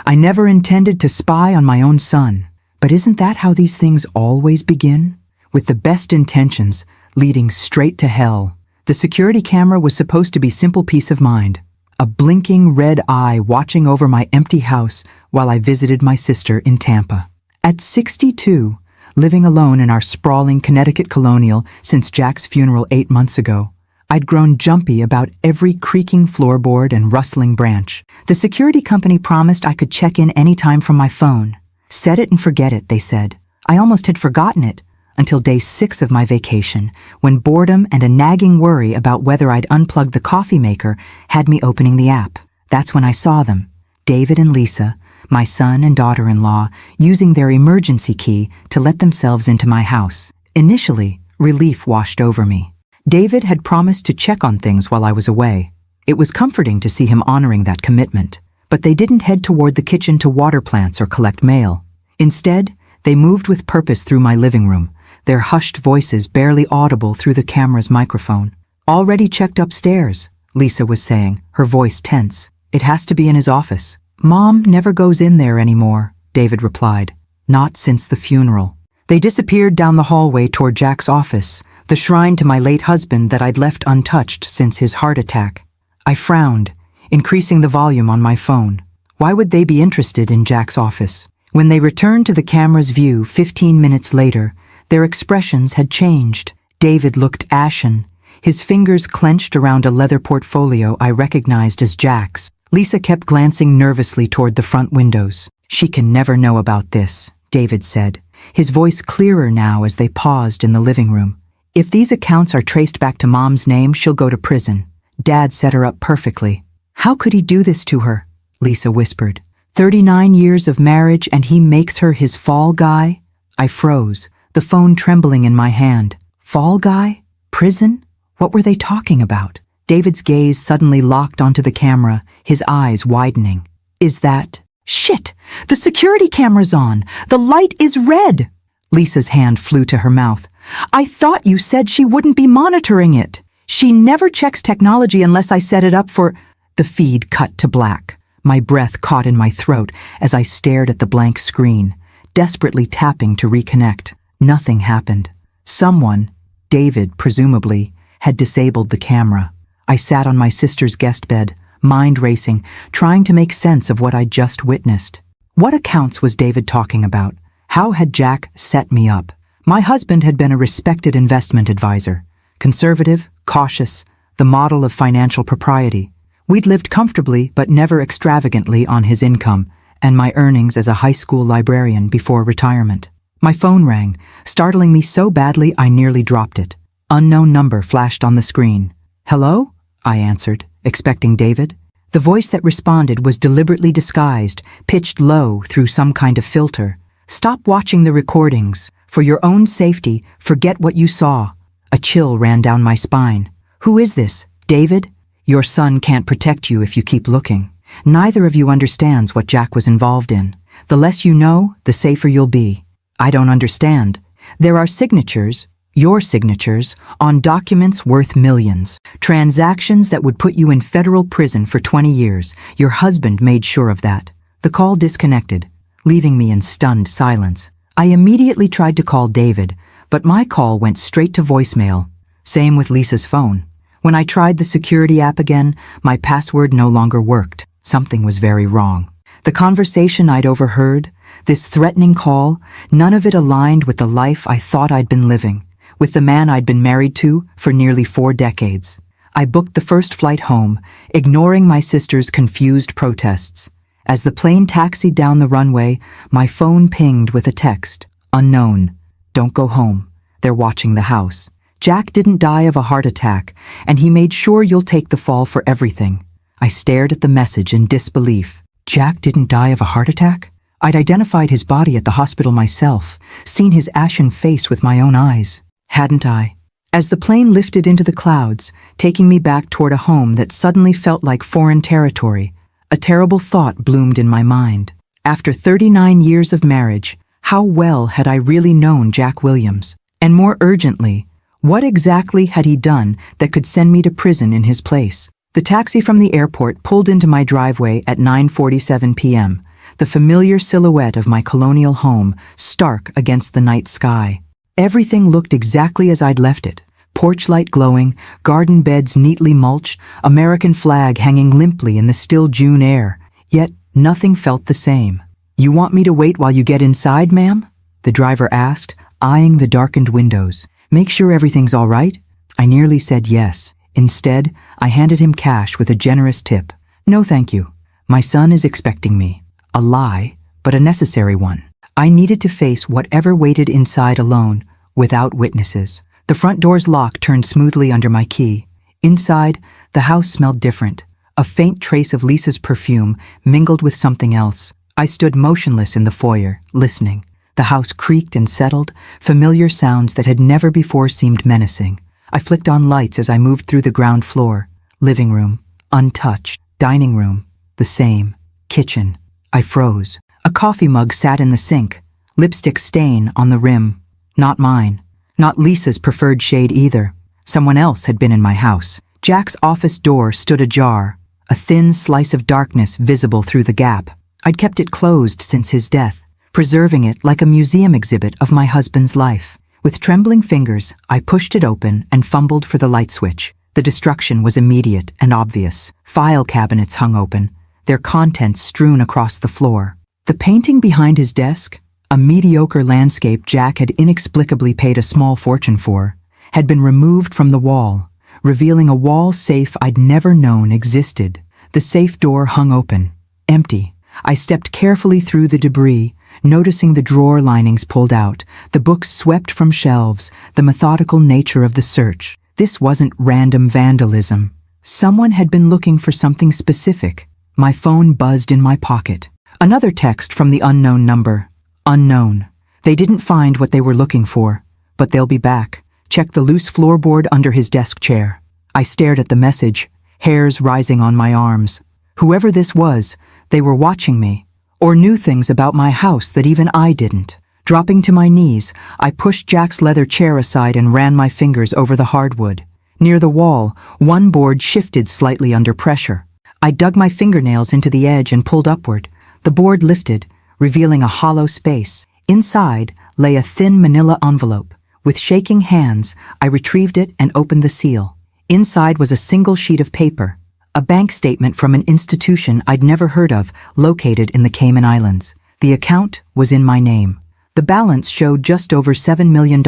I never intended to spy on my own son. But isn't that how these things always begin? With the best intentions, leading straight to hell. The security camera was supposed to be simple peace of mind. A blinking red eye watching over my empty house while I visited my sister in Tampa. At 62, living alone in our sprawling Connecticut colonial since Jack's funeral 8 months ago, I'd grown jumpy about every creaking floorboard and rustling branch. The security company promised I could check in anytime from my phone. Set it and forget it, they said. I almost had forgotten it until day 6 of my vacation, when boredom and a nagging worry about whether I'd unplugged the coffee maker had me opening the app. That's when I saw them, David and Lisa, my son and daughter-in-law, using their emergency key to let themselves into my house. Initially, relief washed over me. David had promised to check on things while I was away. It was comforting to see him honoring that commitment. But they didn't head toward the kitchen to water plants or collect mail. Instead, they moved with purpose through my living room, their hushed voices barely audible through the camera's microphone. Already checked upstairs, Lisa was saying, her voice tense. It has to be in his office. Mom never goes in there anymore, David replied. Not since the funeral. They disappeared down the hallway toward Jack's office, the shrine to my late husband that I'd left untouched since his heart attack. I frowned, increasing the volume on my phone. Why would they be interested in Jack's office? When they returned to the camera's view 15 minutes later, their expressions had changed. David looked ashen, his fingers clenched around a leather portfolio I recognized as Jack's. Lisa kept glancing nervously toward the front windows. She can never know about this, David said, his voice clearer now as they paused in the living room. If these accounts are traced back to Mom's name, she'll go to prison. Dad set her up perfectly. How could he do this to her? Lisa whispered. 39 years of marriage and he makes her his fall guy? I froze, the phone trembling in my hand. Fall guy? Prison? What were they talking about? David's gaze suddenly locked onto the camera, his eyes widening. Is that... Shit! The security camera's on! The light is red! Lisa's hand flew to her mouth. I thought you said she wouldn't be monitoring it. She never checks technology unless I set it up for... The feed cut to black. My breath caught in my throat as I stared at the blank screen, desperately tapping to reconnect. Nothing happened. Someone, David presumably, had disabled the camera. I sat on my sister's guest bed, mind racing, trying to make sense of what I'd just witnessed. What accounts was David talking about? How had Jack set me up? My husband had been a respected investment advisor, conservative, cautious, the model of financial propriety. We'd lived comfortably but never extravagantly on his income and my earnings as a high school librarian before retirement. My phone rang, startling me so badly I nearly dropped it. Unknown number flashed on the screen. Hello? I answered, expecting David. The voice that responded was deliberately disguised, pitched low through some kind of filter. Stop watching the recordings. For your own safety, forget what you saw. A chill ran down my spine. Who is this? David? Your son can't protect you if you keep looking. Neither of you understands what Jack was involved in. The less you know, the safer you'll be. I don't understand. There are signatures, your signatures, on documents worth millions. Transactions that would put you in federal prison for 20 years. Your husband made sure of that. The call disconnected, leaving me in stunned silence. I immediately tried to call David, but my call went straight to voicemail. Same with Lisa's phone. When I tried the security app again, my password no longer worked. Something was very wrong. The conversation I'd overheard, this threatening call, none of it aligned with the life I thought I'd been living, with the man I'd been married to for nearly 4 decades. I booked the first flight home, ignoring my sister's confused protests. As the plane taxied down the runway, my phone pinged with a text. Unknown. Don't go home. They're watching the house. Jack didn't die of a heart attack, and he made sure you'll take the fall for everything. I stared at the message in disbelief. Jack didn't die of a heart attack? I'd identified his body at the hospital myself, seen his ashen face with my own eyes. Hadn't I? As the plane lifted into the clouds, taking me back toward a home that suddenly felt like foreign territory, a terrible thought bloomed in my mind. After 39 years of marriage, how well had I really known Jack Williams? And more urgently, what exactly had he done that could send me to prison in his place? The taxi from the airport pulled into my driveway at 9:47 p.m. the familiar silhouette of my colonial home stark against the night sky. Everything looked exactly as I'd left it. Porch light glowing, garden beds neatly mulched, American flag hanging limply in the still June air. Yet nothing felt the same. "You want me to wait while you get inside, ma'am?" the driver asked, eyeing the darkened windows. "Make sure everything's all right?" I nearly said yes. Instead, I handed him cash with a generous tip. "No, thank you. My son is expecting me." A lie, but a necessary one. I needed to face whatever waited inside alone, without witnesses. The front door's lock turned smoothly under my key. Inside, the house smelled different. A faint trace of Lisa's perfume mingled with something else. I stood motionless in the foyer, listening. The house creaked and settled, familiar sounds that had never before seemed menacing. I flicked on lights as I moved through the ground floor. Living room, untouched. Dining room, the same. Kitchen. I froze. A coffee mug sat in the sink. Lipstick stain on the rim. Not mine. Not Lisa's preferred shade either. Someone else had been in my house. Jack's office door stood ajar, a thin slice of darkness visible through the gap. I'd kept it closed since his death, preserving it like a museum exhibit of my husband's life. With trembling fingers, I pushed it open and fumbled for the light switch. The destruction was immediate and obvious. File cabinets hung open, their contents strewn across the floor. The painting behind his desk, a mediocre landscape Jack had inexplicably paid a small fortune for, had been removed from the wall, revealing a wall safe I'd never known existed. The safe door hung open, empty. I stepped carefully through the debris, noticing the drawer linings pulled out, the books swept from shelves, the methodical nature of the search. This wasn't random vandalism. Someone had been looking for something specific. My phone buzzed in my pocket. Another text from the unknown number. Unknown. They didn't find what they were looking for, but they'll be back. Check the loose floorboard under his desk chair. I stared at the message, hairs rising on my arms. Whoever this was, they were watching me, or knew things about my house that even I didn't. Dropping to my knees, I pushed Jack's leather chair aside and ran my fingers over the hardwood. Near the wall, one board shifted slightly under pressure. I dug my fingernails into the edge and pulled upward. The board lifted, revealing a hollow space. Inside lay a thin manila envelope. With shaking hands, I retrieved it and opened the seal. Inside was a single sheet of paper, a bank statement from an institution I'd never heard of, located in the Cayman Islands. The account was in my name. The balance showed just over $7 million.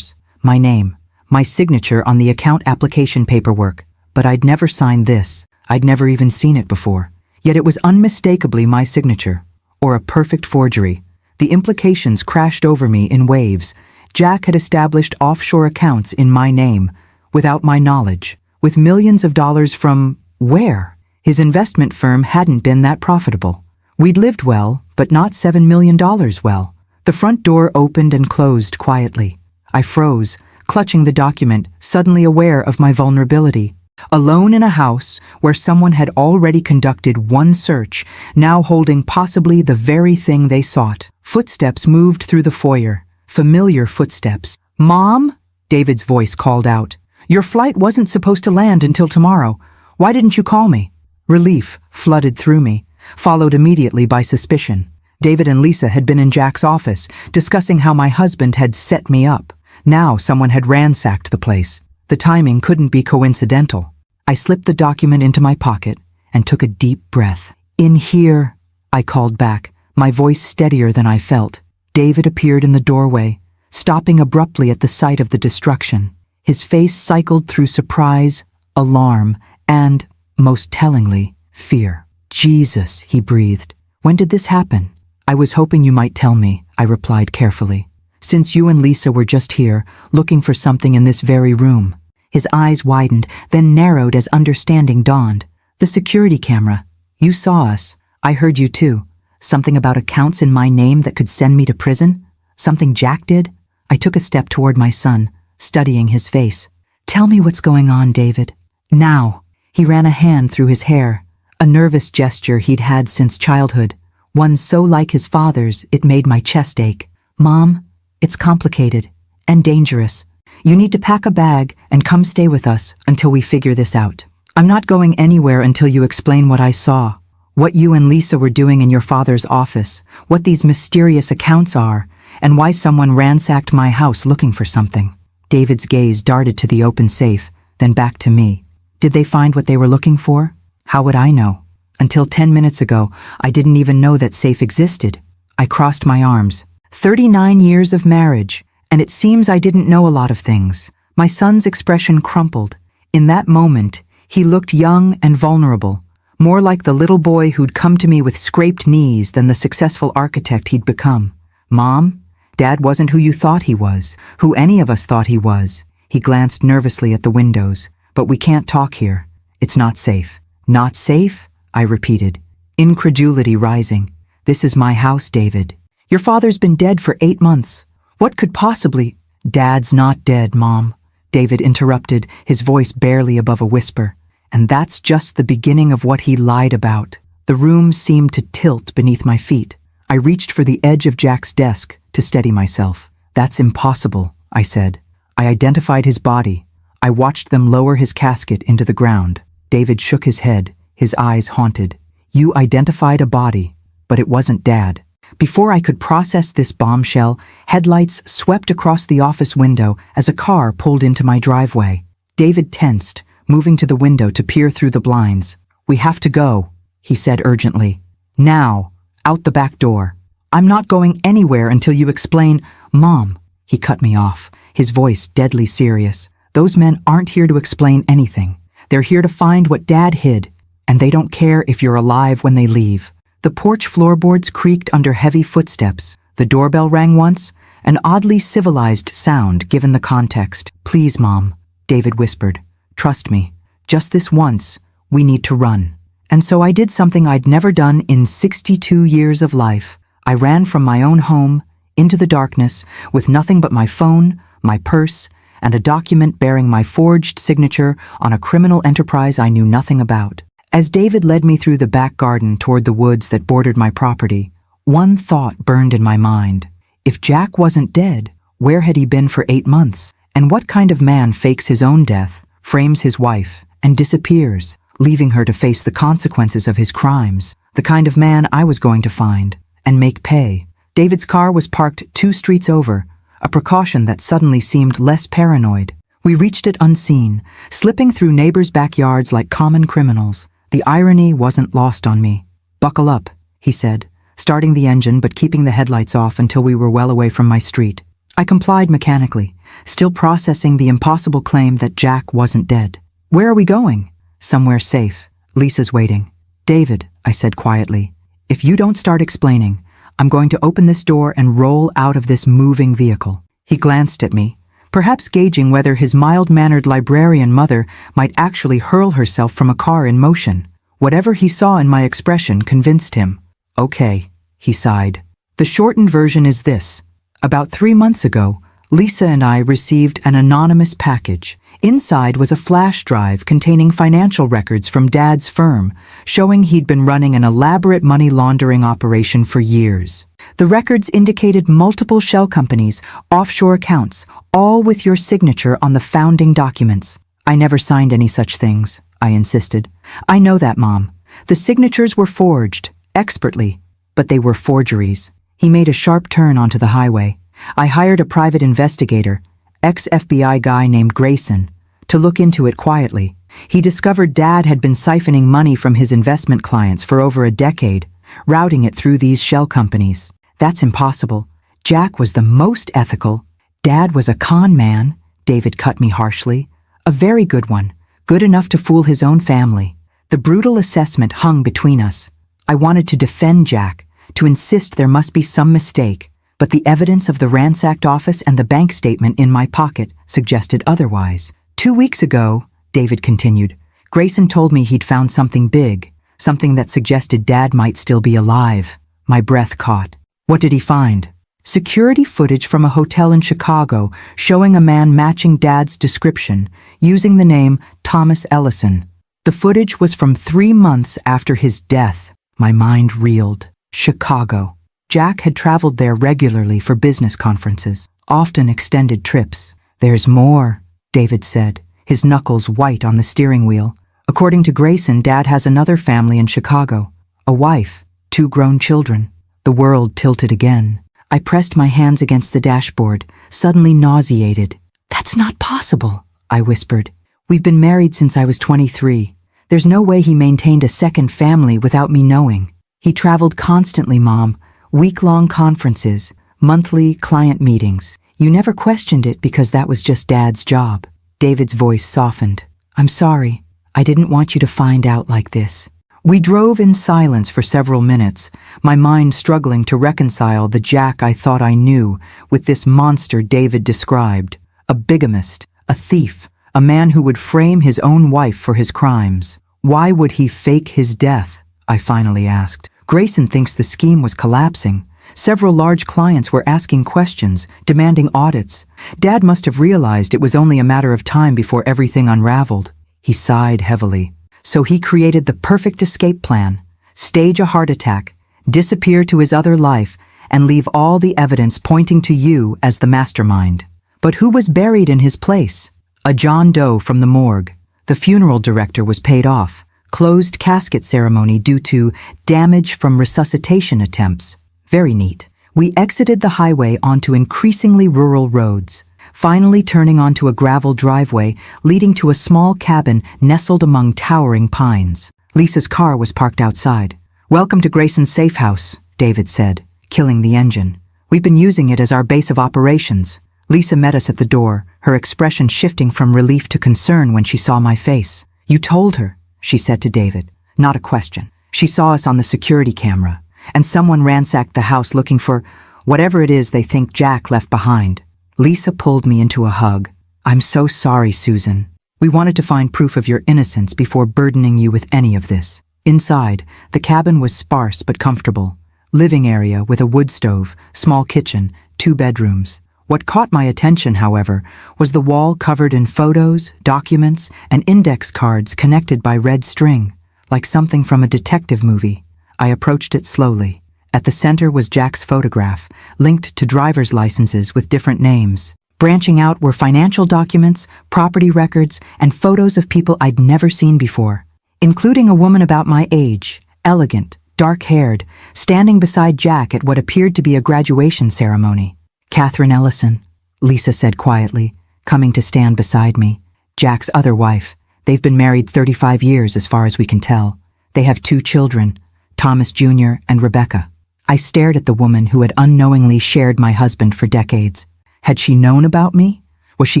My name, my signature on the account application paperwork. But I'd never signed this. I'd never even seen it before. Yet it was unmistakably my signature, or a perfect forgery. The implications crashed over me in waves. Jack had established offshore accounts in my name, without my knowledge, with millions of dollars from where? His investment firm hadn't been that profitable. We'd lived well, but not $7 million well. The front door opened and closed quietly. I froze, clutching the document, suddenly aware of my vulnerability. Alone in a house where someone had already conducted one search, now holding possibly the very thing they sought. Footsteps moved through the foyer, familiar footsteps. "Mom?" David's voice called out. "Your flight wasn't supposed to land until tomorrow. Why didn't you call me?" Relief flooded through me, followed immediately by suspicion. David and Lisa had been in Jack's office, discussing how my husband had set me up. Now someone had ransacked the place. The timing couldn't be coincidental. I slipped the document into my pocket and took a deep breath. "In here," I called back, my voice steadier than I felt. David appeared in the doorway, stopping abruptly at the sight of the destruction. His face cycled through surprise, alarm, and, most tellingly, fear. "Jesus," he breathed. "When did this happen?" "I was hoping you might tell me," I replied carefully. "Since you and Lisa were just here, looking for something in this very room." His eyes widened, then narrowed as understanding dawned. "The security camera. You saw us. I heard you too. Something about accounts in my name that could send me to prison? Something Jack did?" I took a step toward my son, studying his face. "Tell me what's going on, David. Now." He ran a hand through his hair, a nervous gesture he'd had since childhood, one so like his father's it made my chest ache. "Mom, it's complicated and dangerous. You need to pack a bag and come stay with us until we figure this out. I'm not going anywhere until you explain what I saw, What you and Lisa were doing in your father's office, what these mysterious accounts are, and why someone ransacked my house looking for something. David's gaze darted to the open safe, then back to me. Did they find what they were looking for? How would I know? Until 10 minutes ago, I didn't even know that safe existed. I crossed my arms. 39 years of marriage, and it seems I didn't know a lot of things. My son's expression crumpled. In that moment, he looked young and vulnerable, more like the little boy who'd come to me with scraped knees than the successful architect he'd become. Mom, Dad wasn't who you thought he was, who any of us thought he was. He glanced nervously at the windows. But we can't talk here. It's not safe. Not safe? I repeated, incredulity rising. This is my house, David. Your father's been dead for 8 months. What could possibly— Dad's not dead, Mom, David interrupted, his voice barely above a whisper. And that's just the beginning of what he lied about. The room seemed to tilt beneath my feet. I reached for the edge of Jack's desk to steady myself. That's impossible, I said. I identified his body. I watched them lower his casket into the ground. David shook his head, his eyes haunted. You identified a body, but it wasn't Dad. Before I could process this bombshell, headlights swept across the office window as a car pulled into my driveway. David tensed, moving to the window to peer through the blinds. We have to go, he said urgently. Now, out the back door. I'm not going anywhere until you explain— Mom, he cut me off, his voice deadly serious. Those men aren't here to explain anything. They're here to find what Dad hid, and they don't care if you're alive when they leave. The porch floorboards creaked under heavy footsteps. The doorbell rang once, an oddly civilized sound given the context. Please, Mom, David whispered. Trust me, just this once, we need to run. And so I did something I'd never done in 62 years of life. I ran from my own home, into the darkness, with nothing but my phone, my purse, and a document bearing my forged signature on a criminal enterprise I knew nothing about. As David led me through the back garden toward the woods that bordered my property, one thought burned in my mind. If Jack wasn't dead, where had he been for 8 months? And what kind of man fakes his own death, frames his wife, and disappears, leaving her to face the consequences of his crimes? The kind of man I was going to find, and make pay. David's car was parked 2 streets over, a precaution that suddenly seemed less paranoid. We reached it unseen, slipping through neighbors' backyards like common criminals. The irony wasn't lost on me. Buckle up, he said, starting the engine but keeping the headlights off until we were well away from my street. I complied mechanically, still processing the impossible claim that Jack wasn't dead. Where are we going? Somewhere safe. Lisa's waiting. David, I said quietly, if you don't start explaining, I'm going to open this door and roll out of this moving vehicle. He glanced at me, perhaps gauging whether his mild-mannered librarian mother might actually hurl herself from a car in motion. Whatever he saw in my expression convinced him. Okay, he sighed. The shortened version is this. About 3 months ago, Lisa and I received an anonymous package. Inside was a flash drive containing financial records from Dad's firm, showing he'd been running an elaborate money laundering operation for years. The records indicated multiple shell companies, offshore accounts, all with your signature on the founding documents. I never signed any such things, I insisted. I know that, Mom. The signatures were forged, expertly, but they were forgeries. He made a sharp turn onto the highway. I hired a private investigator, ex-FBI guy named Grayson, to look into it quietly. He discovered Dad had been siphoning money from his investment clients for over a decade, routing it through these shell companies. That's impossible. Jack was the most ethical. Dad was a con man, David cut me harshly. A very good one, good enough to fool his own family. The brutal assessment hung between us. I wanted to defend Jack, to insist there must be some mistake, but the evidence of the ransacked office and the bank statement in my pocket suggested otherwise. 2 weeks ago, David continued, Grayson told me he'd found something big, something that suggested Dad might still be alive. My breath caught. What did he find? Security footage from a hotel in Chicago showing a man matching Dad's description, using the name Thomas Ellison. The footage was from 3 months after his death. My mind reeled. Chicago. Jack had traveled there regularly for business conferences, often extended trips. There's more, David said, his knuckles white on the steering wheel. According to Grayson, Dad has another family in Chicago, A wife, 2 grown children. The world tilted again. I pressed my hands against the dashboard, suddenly nauseated. "That's not possible," I whispered. "We've been married since I was 23. There's no way he maintained a second family without me knowing. He traveled constantly, Mom. Week-long conferences, monthly client meetings. You never questioned it because that was just Dad's job." David's voice softened. "I'm sorry. I didn't want you to find out like this." We drove in silence for several minutes, my mind struggling to reconcile the Jack I thought I knew with this monster David described. A bigamist, a thief, a man who would frame his own wife for his crimes. Why would he fake his death? I finally asked. Grayson thinks the scheme was collapsing. Several large clients were asking questions, demanding audits. Dad must have realized it was only a matter of time before everything unraveled. He sighed heavily. So he created the perfect escape plan. Stage a heart attack, disappear to his other life, and leave all the evidence pointing to you as the mastermind. But who was buried in his place? A John Doe from the morgue. The funeral director was paid off. Closed casket ceremony due to damage from resuscitation attempts. Very neat. We exited the highway onto increasingly rural roads, finally turning onto a gravel driveway leading to a small cabin nestled among towering pines. Lisa's car was parked outside. "Welcome to Grayson's safe house," David said, killing the engine. "We've been using it as our base of operations." Lisa met us at the door, her expression shifting from relief to concern when she saw my face. "You told her," she said to David. Not a question. "She saw us on the security camera, and someone ransacked the house looking for whatever it is they think Jack left behind." Lisa pulled me into a hug. "I'm so sorry, Susan. We wanted to find proof of your innocence before burdening you with any of this." Inside, the cabin was sparse but comfortable. Living area with a wood stove, small kitchen, 2 bedrooms. What caught my attention, however, was the wall covered in photos, documents, and index cards connected by red string, like something from a detective movie. I approached it slowly. At the center was Jack's photograph, linked to driver's licenses with different names. Branching out were financial documents, property records, and photos of people I'd never seen before, including a woman about my age, elegant, dark-haired, standing beside Jack at what appeared to be a graduation ceremony. "Catherine Ellison," Lisa said quietly, coming to stand beside me. "Jack's other wife. They've been married 35 years as far as we can tell. They have 2 children, Thomas Jr. and Rebecca." I stared at the woman who had unknowingly shared my husband for decades. Had she known about me? Was she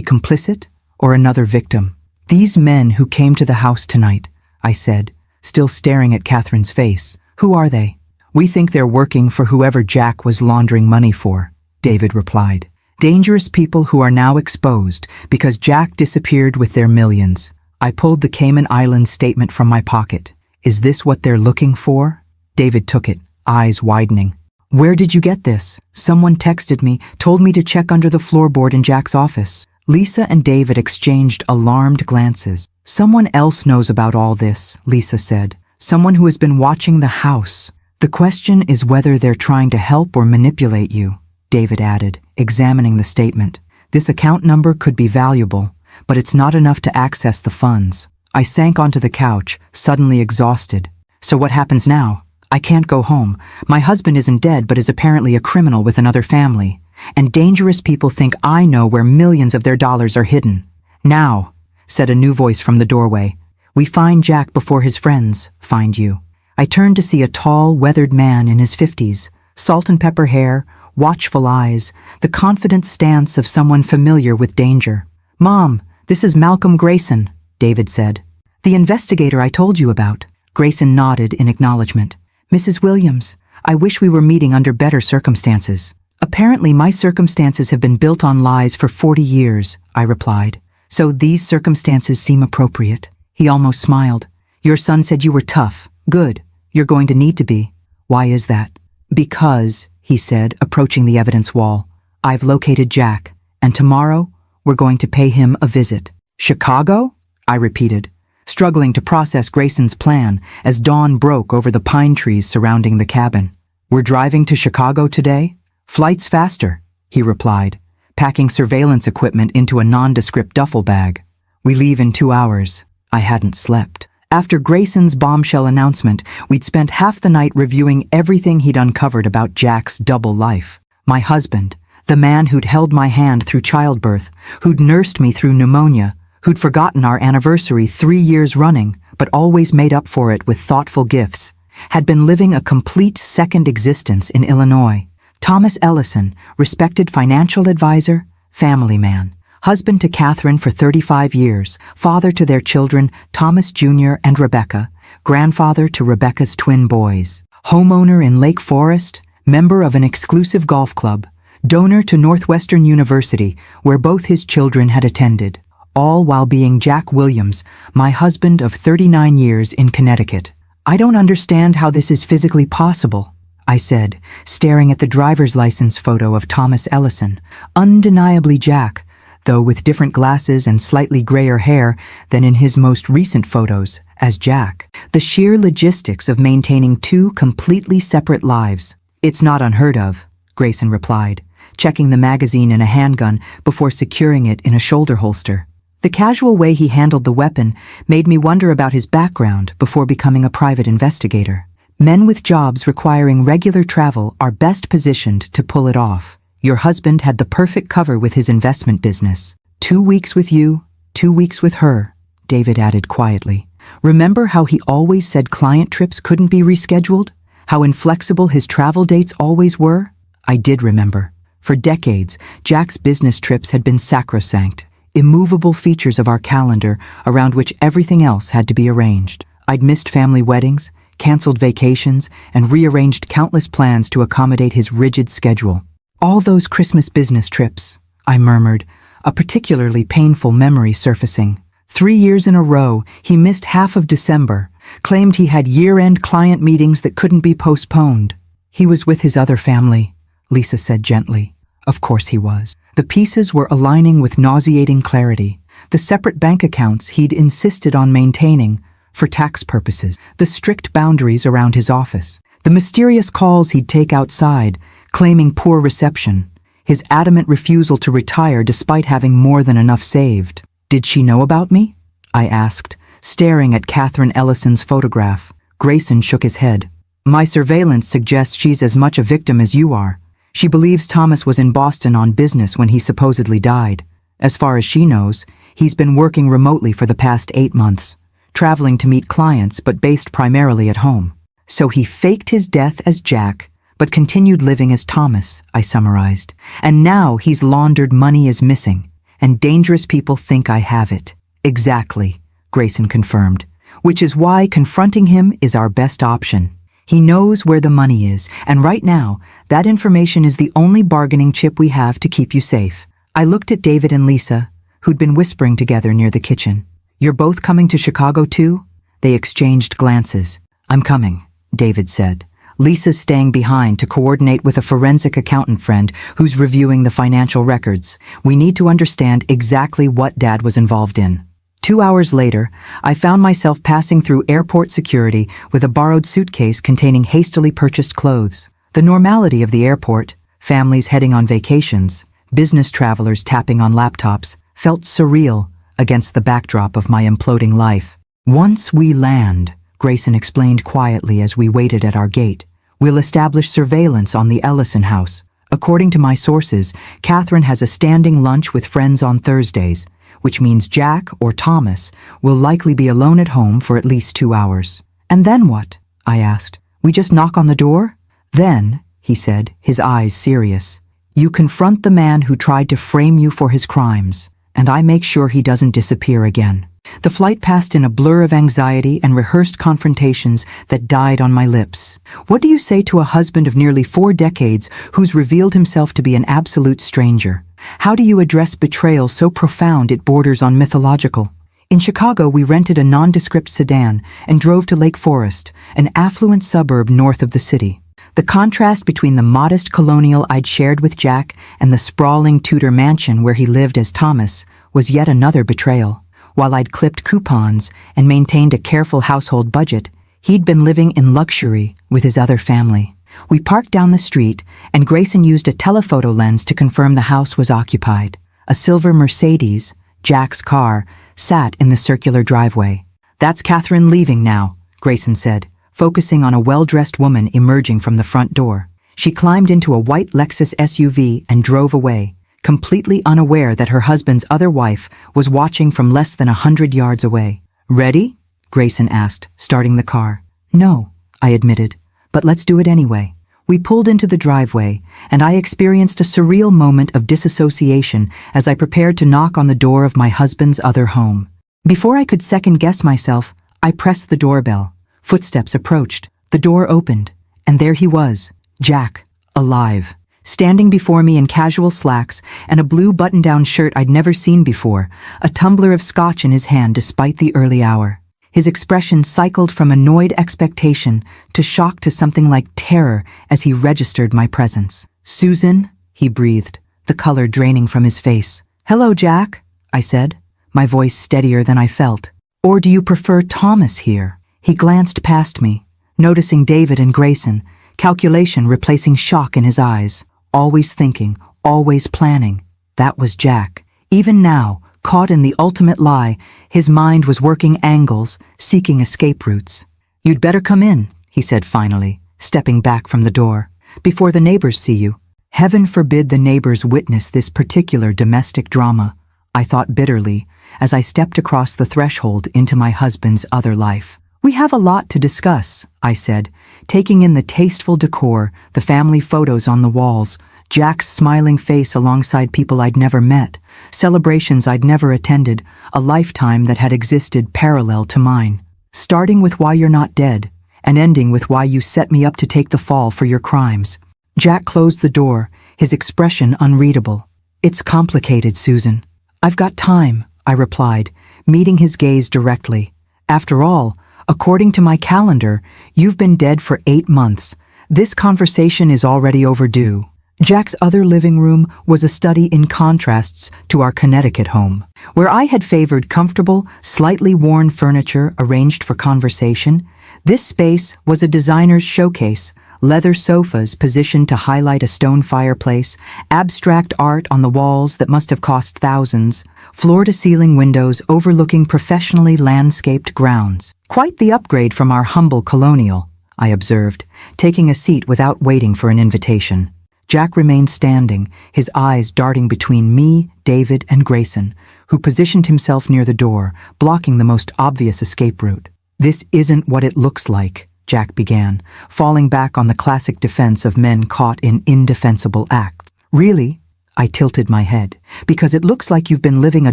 complicit or another victim? "These men who came to the house tonight," I said, still staring at Catherine's face. "Who are they?" "We think they're working for whoever Jack was laundering money for," David replied. "Dangerous people who are now exposed because Jack disappeared with their millions." I pulled the Cayman Islands statement from my pocket. "Is this what they're looking for?" David took it, eyes widening. "Where did you get this?" "Someone texted me, told me to check under the floorboard in Jack's office." Lisa and David exchanged alarmed glances. "Someone else knows about all this," Lisa said. "Someone who has been watching the house. The question is whether they're trying to help or manipulate you," David added, examining the statement. "This account number could be valuable, but it's not enough to access the funds." I sank onto the couch, suddenly exhausted. "So what happens now? I can't go home. My husband isn't dead but is apparently a criminal with another family. And dangerous people think I know where millions of their dollars are hidden." "Now," said a new voice from the doorway, "we find Jack before his friends find you." I turned to see a tall, weathered man in his 50s, salt and pepper hair, watchful eyes, the confident stance of someone familiar with danger. "Mom, this is Malcolm Grayson," David said. "The investigator I told you about." Grayson nodded in acknowledgement. "Mrs. Williams, I wish we were meeting under better circumstances." "Apparently my circumstances have been built on lies for 40 years, I replied. "So these circumstances seem appropriate." He almost smiled. "Your son said you were tough. Good. You're going to need to be." "Why is that?" "Because," he said, approaching the evidence wall, "I've located Jack, and tomorrow we're going to pay him a visit." "Chicago?" I repeated, struggling to process Grayson's plan as dawn broke over the pine trees surrounding the cabin. "We're driving to Chicago today? Flight's faster," he replied, packing surveillance equipment into a nondescript duffel bag. "We leave in 2 hours." I hadn't slept. After Grayson's bombshell announcement, we'd spent half the night reviewing everything he'd uncovered about Jack's double life. My husband, the man who'd held my hand through childbirth, who'd nursed me through pneumonia, who'd forgotten our anniversary 3 years running, but always made up for it with thoughtful gifts, had been living a complete second existence in Illinois. Thomas Ellison, respected financial advisor, family man, husband to Catherine for 35 years, father to their children Thomas Jr. and Rebecca, grandfather to Rebecca's twin boys, homeowner in Lake Forest, member of an exclusive golf club, donor to Northwestern University, where both his children had attended, all while being Jack Williams, my husband of 39 years in Connecticut. I don't understand how this is physically possible, I said, staring at the driver's license photo of Thomas Ellison, undeniably Jack, though with different glasses and slightly grayer hair than in his most recent photos as Jack. The sheer logistics of maintaining two completely separate lives. It's not unheard of, Grayson replied, checking the magazine in a handgun before securing it in a shoulder holster. The casual way he handled the weapon made me wonder about his background before becoming a private investigator. Men with jobs requiring regular travel are best positioned to pull it off. Your husband had the perfect cover with his investment business. 2 weeks with you, 2 weeks with her, David added quietly. Remember how he always said client trips couldn't be rescheduled? How inflexible his travel dates always were? I did remember. For decades, Jack's business trips had been sacrosanct, immovable features of our calendar around which everything else had to be arranged. I'd missed family weddings, canceled vacations, and rearranged countless plans to accommodate his rigid schedule. All those Christmas business trips, I murmured, a particularly painful memory surfacing. 3 years in a row, he missed half of December, claimed he had year-end client meetings that couldn't be postponed. He was with his other family, Lisa said gently. Of course he was. The pieces were aligning with nauseating clarity. The separate bank accounts he'd insisted on maintaining, for tax purposes, the strict boundaries around his office, the mysterious calls he'd take outside, claiming poor reception, his adamant refusal to retire despite having more than enough saved. Did she know about me? I asked, staring at Catherine Ellison's photograph. Grayson shook his head. My surveillance suggests she's as much a victim as you are. She believes Thomas was in Boston on business when he supposedly died. As far as she knows, he's been working remotely for the past 8 months, traveling to meet clients but based primarily at home. So he faked his death as Jack, but continued living as Thomas, I summarized. And now he's laundered money as missing, and dangerous people think I have it. Exactly, Grayson confirmed, which is why confronting him is our best option. He knows where the money is, and right now, that information is the only bargaining chip we have to keep you safe. I looked at David and Lisa, who'd been whispering together near the kitchen. You're both coming to Chicago too? They exchanged glances. I'm coming, David said. Lisa's staying behind to coordinate with a forensic accountant friend who's reviewing the financial records. We need to understand exactly what Dad was involved in. 2 hours later, I found myself passing through airport security with a borrowed suitcase containing hastily purchased clothes. The normality of the airport, families heading on vacations, business travelers tapping on laptops, felt surreal against the backdrop of my imploding life. Once we land, Grayson explained quietly as we waited at our gate, we'll establish surveillance on the Ellison house. According to my sources, Catherine has a standing lunch with friends on Thursdays, which means Jack or Thomas will likely be alone at home for at least 2 hours. And then what? I asked. We just knock on the door? Then, he said, his eyes serious, you confront the man who tried to frame you for his crimes, and I make sure he doesn't disappear again. The flight passed in a blur of anxiety and rehearsed confrontations that died on my lips. What do you say to a husband of nearly 4 decades who's revealed himself to be an absolute stranger? How do you address betrayal so profound it borders on mythological? In Chicago, we rented a nondescript sedan and drove to Lake Forest, an affluent suburb north of the city. The contrast between the modest colonial I'd shared with Jack and the sprawling Tudor mansion where he lived as Thomas was yet another betrayal. While I'd clipped coupons and maintained a careful household budget, he'd been living in luxury with his other family. We parked down the street, and Grayson used a telephoto lens to confirm the house was occupied. A silver Mercedes, Jack's car, sat in the circular driveway. That's Catherine leaving now, Grayson said, focusing on a well-dressed woman emerging from the front door. She climbed into a white Lexus SUV and drove away, completely unaware that her husband's other wife was watching from less than 100 yards away. Ready? Grayson asked, starting the car. No, I admitted, but let's do it anyway. We pulled into the driveway, and I experienced a surreal moment of disassociation as I prepared to knock on the door of my husband's other home. Before I could second-guess myself, I pressed the doorbell. Footsteps approached. The door opened, and there he was, Jack, alive, standing before me in casual slacks and a blue button-down shirt I'd never seen before, a tumbler of scotch in his hand despite the early hour. His expression cycled from annoyed expectation to shock to something like terror as he registered my presence. "Susan," he breathed, the color draining from his face. "Hello, Jack," I said, my voice steadier than I felt. "Or do you prefer Thomas here?" He glanced past me, noticing David and Grayson, calculation replacing shock in his eyes. Always thinking, always planning. That was Jack. Even now, caught in the ultimate lie, his mind was working angles, seeking escape routes. "You'd better come in," he said finally, stepping back from the door, "before the neighbors see you." Heaven forbid the neighbors witness this particular domestic drama, I thought bitterly, as I stepped across the threshold into my husband's other life. "We have a lot to discuss," I said, taking in the tasteful decor, the family photos on the walls, Jack's smiling face alongside people I'd never met, celebrations I'd never attended, a lifetime that had existed parallel to mine. Starting with why you're not dead, and ending with why you set me up to take the fall for your crimes. Jack closed the door, his expression unreadable. "It's complicated, Susan." "I've got time," I replied, meeting his gaze directly. "After all, according to my calendar, you've been dead for 8 months. This conversation is already overdue." Jack's other living room was a study in contrasts to our Connecticut home, where I had favored comfortable, slightly worn furniture arranged for conversation. This space was a designer's showcase, leather sofas positioned to highlight a stone fireplace, abstract art on the walls that must have cost thousands, floor-to-ceiling windows overlooking professionally landscaped grounds. "Quite the upgrade from our humble colonial," I observed, taking a seat without waiting for an invitation. Jack remained standing, his eyes darting between me, David, and Grayson, who positioned himself near the door, blocking the most obvious escape route. "This isn't what it looks like," Jack began, falling back on the classic defense of men caught in indefensible acts. "Really?" I tilted my head. "Because it looks like you've been living a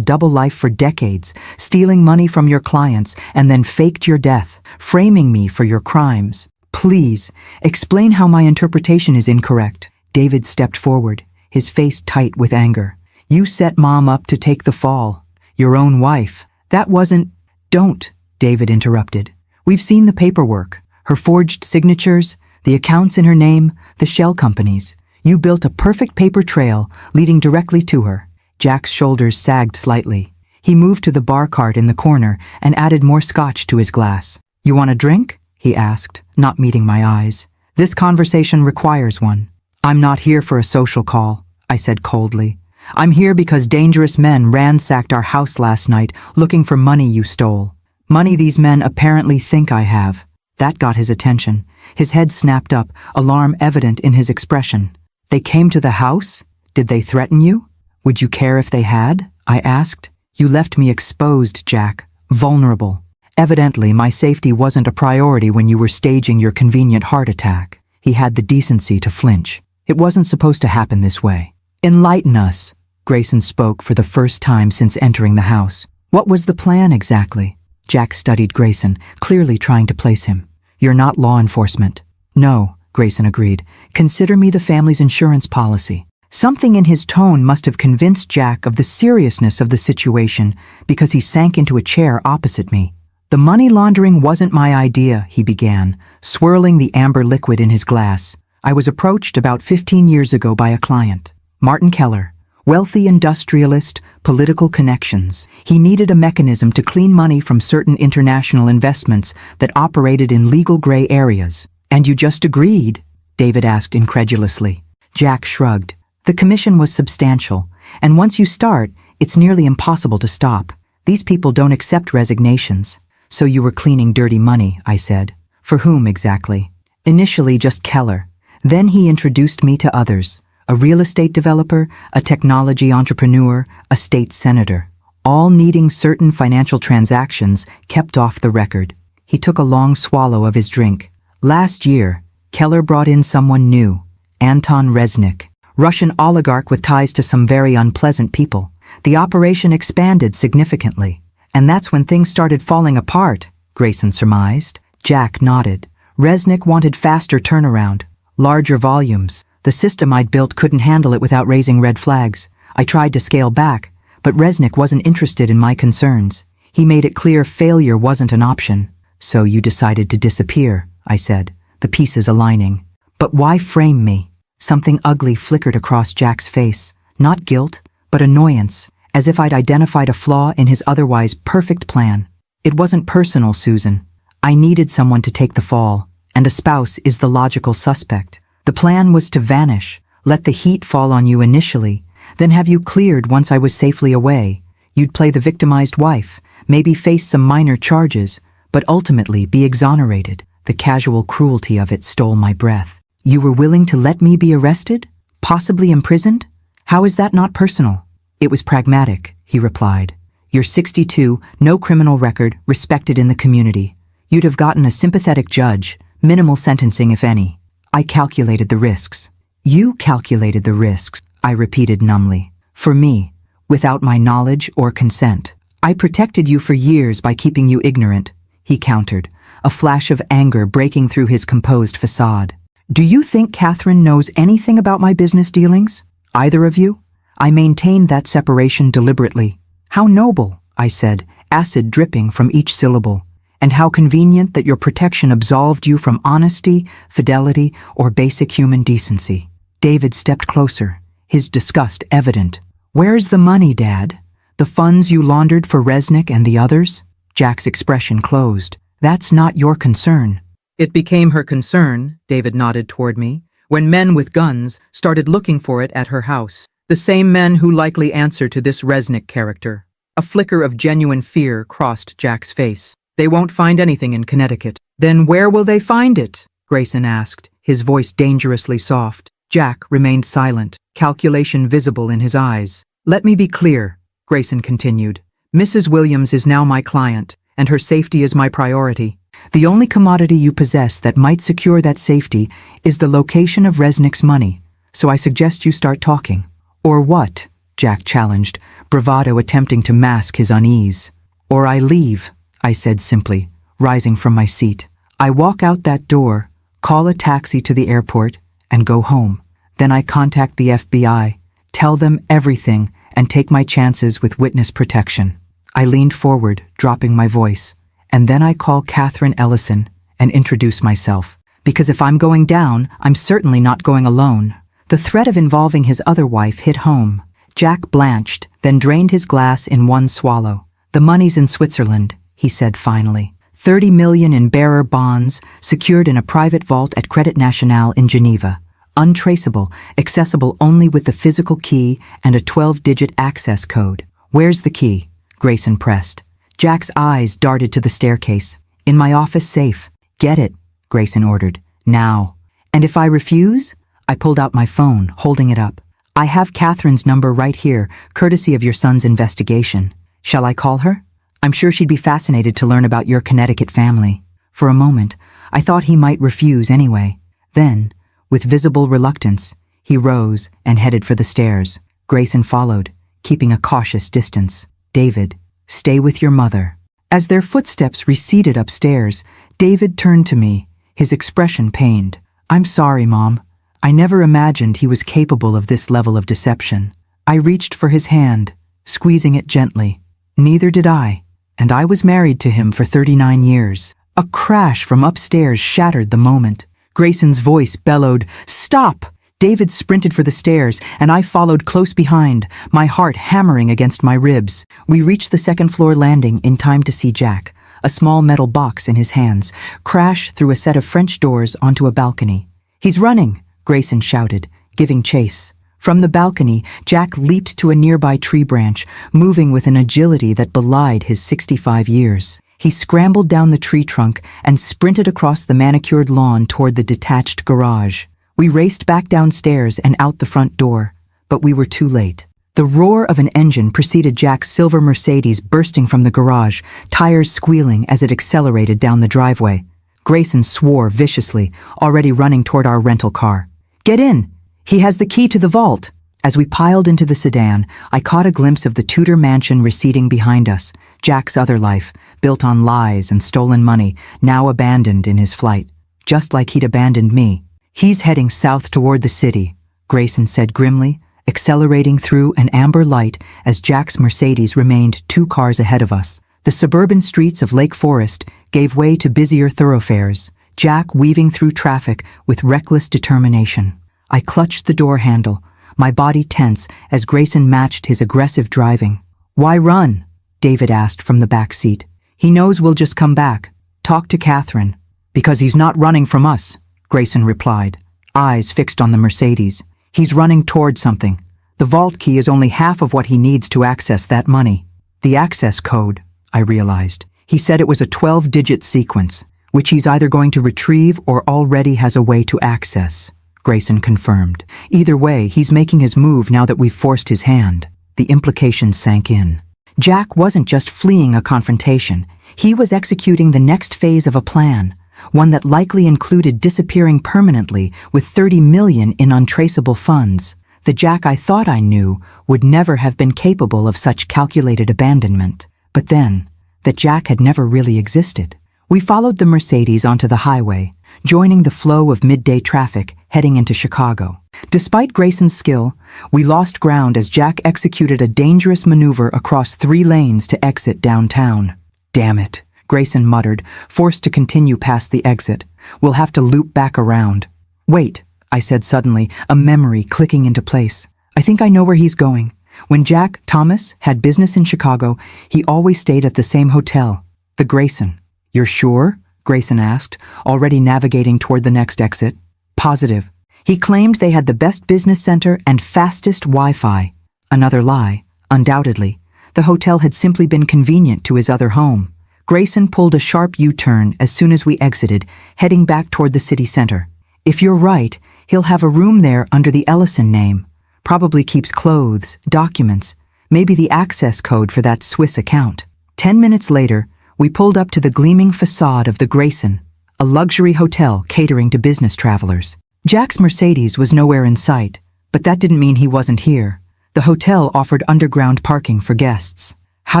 double life for decades, stealing money from your clients and then faked your death, framing me for your crimes. Please, explain how my interpretation is incorrect." David stepped forward, his face tight with anger. "You set Mom up to take the fall. Your own wife. That wasn't—" "Don't," David interrupted. "We've seen the paperwork, her forged signatures, the accounts in her name, the shell companies. You built a perfect paper trail leading directly to her." Jack's shoulders sagged slightly. He moved to the bar cart in the corner and added more scotch to his glass. "You want a drink?" he asked, not meeting my eyes. "This conversation requires one." "I'm not here for a social call," I said coldly. "I'm here because dangerous men ransacked our house last night looking for money you stole. Money these men apparently think I have." That got his attention. His head snapped up, alarm evident in his expression. "They came to the house? Did they threaten you? Would you care if they had?" I asked. "You left me exposed, Jack, vulnerable. Evidently, my safety wasn't a priority when you were staging your convenient heart attack." He had the decency to flinch. "It wasn't supposed to happen this way." "Enlighten us," Grayson spoke for the first time since entering the house. "What was the plan exactly?" Jack studied Grayson, clearly trying to place him. "You're not law enforcement." "No," Grayson agreed. "Consider me the family's insurance policy." Something in his tone must have convinced Jack of the seriousness of the situation because he sank into a chair opposite me. "The money laundering wasn't my idea," he began, swirling the amber liquid in his glass. "I was approached about 15 years ago by a client, Martin Keller, wealthy industrialist, political connections. He needed a mechanism to clean money from certain international investments that operated in legal gray areas." "And you just agreed?" David asked incredulously. Jack shrugged. "The commission was substantial, and once you start, it's nearly impossible to stop. These people don't accept resignations. So you were cleaning dirty money, I said. For whom exactly? Initially just Keller. Then he introduced me to others. A real estate developer, a technology entrepreneur, a state senator. All needing certain financial transactions kept off the record. He took a long swallow of his drink. Last year, Keller brought in someone new, Anton Resnick, Russian oligarch with ties to some very unpleasant people. The operation expanded significantly. And that's when things started falling apart, Grayson surmised. Jack nodded. Resnick wanted faster turnaround, larger volumes. The system I'd built couldn't handle it without raising red flags. I tried to scale back, but Resnick wasn't interested in my concerns. He made it clear failure wasn't an option. So you decided to disappear, I said, the pieces aligning. But why frame me? Something ugly flickered across Jack's face. Not guilt, but annoyance, as if I'd identified a flaw in his otherwise perfect plan. It wasn't personal, Susan. I needed someone to take the fall, and a spouse is the logical suspect. The plan was to vanish, let the heat fall on you initially, then have you cleared once I was safely away. You'd play the victimized wife, maybe face some minor charges, but ultimately be exonerated. The casual cruelty of it stole my breath. You were willing to let me be arrested? Possibly imprisoned? How is that not personal? It was pragmatic, he replied. You're 62, no criminal record, respected in the community. You'd have gotten a sympathetic judge, minimal sentencing if any. I calculated the risks. You calculated the risks, I repeated numbly. For me, without my knowledge or consent. I protected you for years by keeping you ignorant, he countered, a flash of anger breaking through his composed facade. Do you think Catherine knows anything about my business dealings? Either of you? I maintained that separation deliberately. How noble, I said, acid dripping from each syllable. And how convenient that your protection absolved you from honesty, fidelity, or basic human decency. David stepped closer, his disgust evident. Where's the money, Dad? The funds you laundered for Resnick and the others? Jack's expression closed. That's not your concern. It became her concern, David nodded toward me, when men with guns started looking for it at her house. The same men who likely answer to this Resnick character. A flicker of genuine fear crossed Jack's face. They won't find anything in Connecticut. Then where will they find it? Grayson asked, his voice dangerously soft. Jack remained silent, calculation visible in his eyes. Let me be clear, Grayson continued. Mrs. Williams is now my client, and her safety is my priority. The only commodity you possess that might secure that safety is the location of Resnick's money, so I suggest you start talking. Or what? Jack challenged, bravado attempting to mask his unease. Or I leave, I said simply, rising from my seat. I walk out that door, call a taxi to the airport, and go home. Then I contact the FBI, tell them everything, and take my chances with witness protection. I leaned forward, dropping my voice. And then I call Catherine Ellison and introduce myself. Because if I'm going down, I'm certainly not going alone. The threat of involving his other wife hit home. Jack blanched, then drained his glass in one swallow. The money's in Switzerland, he said finally. 30 million in bearer bonds, secured in a private vault at Credit Nationale in Geneva. Untraceable, accessible only with the physical key and a 12-digit access code. Where's the key? Grayson pressed. Jack's eyes darted to the staircase. In my office safe. Get it, Grayson ordered. Now. And if I refuse? I pulled out my phone, holding it up. I have Catherine's number right here, courtesy of your son's investigation. Shall I call her? I'm sure she'd be fascinated to learn about your Connecticut family. For a moment, I thought he might refuse anyway. Then, with visible reluctance, he rose and headed for the stairs. Grayson followed, keeping a cautious distance. David, stay with your mother. As their footsteps receded upstairs, David turned to me, his expression pained. I'm sorry, Mom. I never imagined he was capable of this level of deception. I reached for his hand, squeezing it gently. Neither did I, and I was married to him for 39 years. A crash from upstairs shattered the moment. Grayson's voice bellowed, "Stop!" David sprinted for the stairs, and I followed close behind, my heart hammering against my ribs. We reached the second-floor landing in time to see Jack, a small metal box in his hands, crash through a set of French doors onto a balcony. "He's running!" Grayson shouted, giving chase. From the balcony, Jack leaped to a nearby tree branch, moving with an agility that belied his 65 years. He scrambled down the tree trunk and sprinted across the manicured lawn toward the detached garage. We raced back downstairs and out the front door, but we were too late. The roar of an engine preceded Jack's silver Mercedes bursting from the garage, tires squealing as it accelerated down the driveway. Grayson swore viciously, already running toward our rental car. "Get in! He has the key to the vault!" As we piled into the sedan, I caught a glimpse of the Tudor mansion receding behind us, Jack's other life, built on lies and stolen money, now abandoned in his flight, just like he'd abandoned me. "He's heading south toward the city," Grayson said grimly, accelerating through an amber light as Jack's Mercedes remained 2 cars ahead of us. The suburban streets of Lake Forest gave way to busier thoroughfares, Jack weaving through traffic with reckless determination. I clutched the door handle, my body tense as Grayson matched his aggressive driving. "Why run?" David asked from the back seat. "He knows we'll just come back. Talk to Catherine." "Because he's not running from us," Grayson replied, eyes fixed on the Mercedes. "He's running toward something. The vault key is only half of what he needs to access that money." "The access code," I realized. He said it was a 12-digit sequence, which he's either going to retrieve or already has a way to access. Grayson confirmed. Either way, he's making his move now that we've forced his hand. The implications sank in. Jack wasn't just fleeing a confrontation. He was executing the next phase of a plan, one that likely included disappearing permanently with $30 million in untraceable funds. The Jack I thought I knew would never have been capable of such calculated abandonment. But then, that Jack had never really existed. We followed the Mercedes onto the highway, joining the flow of midday traffic heading into Chicago. Despite Grayson's skill, we lost ground as Jack executed a dangerous maneuver across 3 lanes to exit downtown. "Damn it," Grayson muttered, forced to continue past the exit. "We'll have to loop back around." "Wait," I said suddenly, a memory clicking into place. "I think I know where he's going. When Jack Thomas had business in Chicago, he always stayed at the same hotel, the Grayson." "You're sure?" Grayson asked, already navigating toward the next exit. "Positive. He claimed they had the best business center and fastest Wi-Fi." Another lie, undoubtedly. The hotel had simply been convenient to his other home. Grayson pulled a sharp U-turn as soon as we exited, heading back toward the city center. "If you're right, he'll have a room there under the Ellison name. Probably keeps clothes, documents, maybe the access code for that Swiss account." 10 minutes later, we pulled up to the gleaming facade of the Grayson, a luxury hotel catering to business travelers. Jack's Mercedes was nowhere in sight, but that didn't mean he wasn't here. The hotel offered underground parking for guests. "How